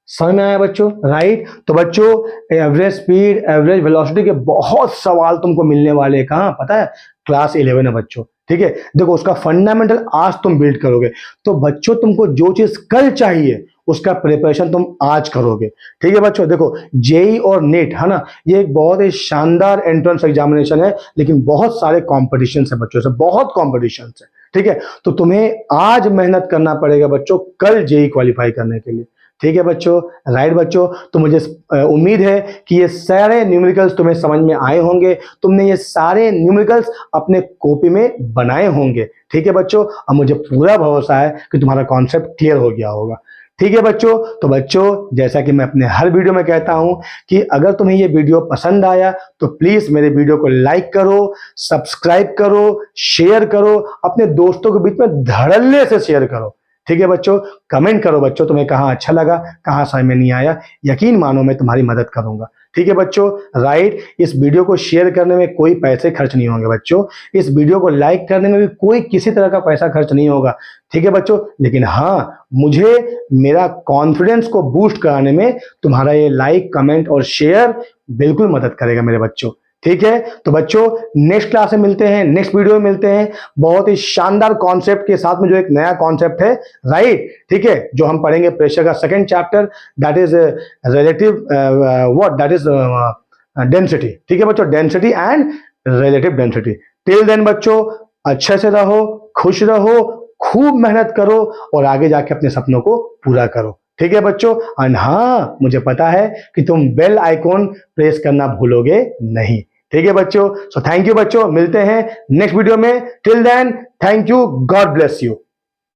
समझ में आया बच्चों, राइट। तो बच्चों एवरेज स्पीड एवरेज वेलोसिटी के बहुत सवाल तुमको मिलने वाले, कहाँ पता है, क्लास 11 है बच्चों, ठीक है। देखो उसका फंडामेंटल आज तुम बिल्ड करोगे, तो बच्चों तुमको जो चीज कल चाहिए उसका प्रिपरेशन तुम आज करोगे, ठीक है बच्चों। देखो जेई और नेट है ना, ये एक बहुत ही शानदार एंट्रेंस एग्जामिनेशन है, लेकिन बहुत सारे कॉम्पिटिशन है बच्चों से, बहुत कॉम्पिटिशन है, ठीक है। तो तुम्हें आज मेहनत करना पड़ेगा बच्चों कल जेई क्वालिफाई करने के लिए, ठीक है बच्चों, राइट बच्चों। तो मुझे उम्मीद है कि ये सारे न्यूमेरिकल्स तुम्हें समझ में आए होंगे, तुमने ये सारे न्यूमेरिकल्स अपने कॉपी में बनाए होंगे, ठीक है बच्चों। अब मुझे पूरा भरोसा है कि तुम्हारा कॉन्सेप्ट क्लियर हो गया होगा, ठीक है बच्चों। तो बच्चों जैसा कि मैं अपने हर वीडियो में कहता हूं कि अगर तुम्हें ये वीडियो पसंद आया तो प्लीज मेरे वीडियो को लाइक करो, सब्सक्राइब करो, शेयर करो, अपने दोस्तों के बीच में धड़ल्ले से शेयर करो, ठीक है बच्चों, कमेंट करो बच्चों तुम्हें कहाँ अच्छा लगा, कहाँ समझ में नहीं आया। यकीन मानो मैं तुम्हारी मदद करूंगा। ठीक है बच्चों, राइट। इस वीडियो को शेयर करने में कोई पैसे खर्च नहीं होंगे बच्चों। इस वीडियो को लाइक करने में भी कोई किसी तरह का पैसा खर्च नहीं होगा। ठीक है बच्चों, लेकिन हाँ, मुझे मेरा कॉन्फिडेंस को बूस्ट कराने में तुम्हारा ये लाइक, कमेंट और शेयर बिल्कुल मदद करेगा मेरे बच्चों। ठीक है, तो बच्चों नेक्स्ट क्लास में मिलते हैं, नेक्स्ट वीडियो में मिलते हैं बहुत ही शानदार कॉन्सेप्ट के साथ में, जो एक नया कॉन्सेप्ट है, राइट। ठीक है, जो हम पढ़ेंगे प्रेशर का second chapter, that is relative what that is density. ठीक है बच्चों, density and relative density. Till then बच्चों अच्छे से रहो, खुश रहो, खूब मेहनत करो और आगे जाके अपने सपनों को पूरा करो। ठीक है बच्चों, एंड हाँ, मुझे पता है कि तुम बेल आइकॉन प्रेस करना भूलोगे नहीं। ठीक है बच्चों, सो थैंक यू बच्चों, मिलते हैं नेक्स्ट वीडियो में। Till then thank you, God bless you.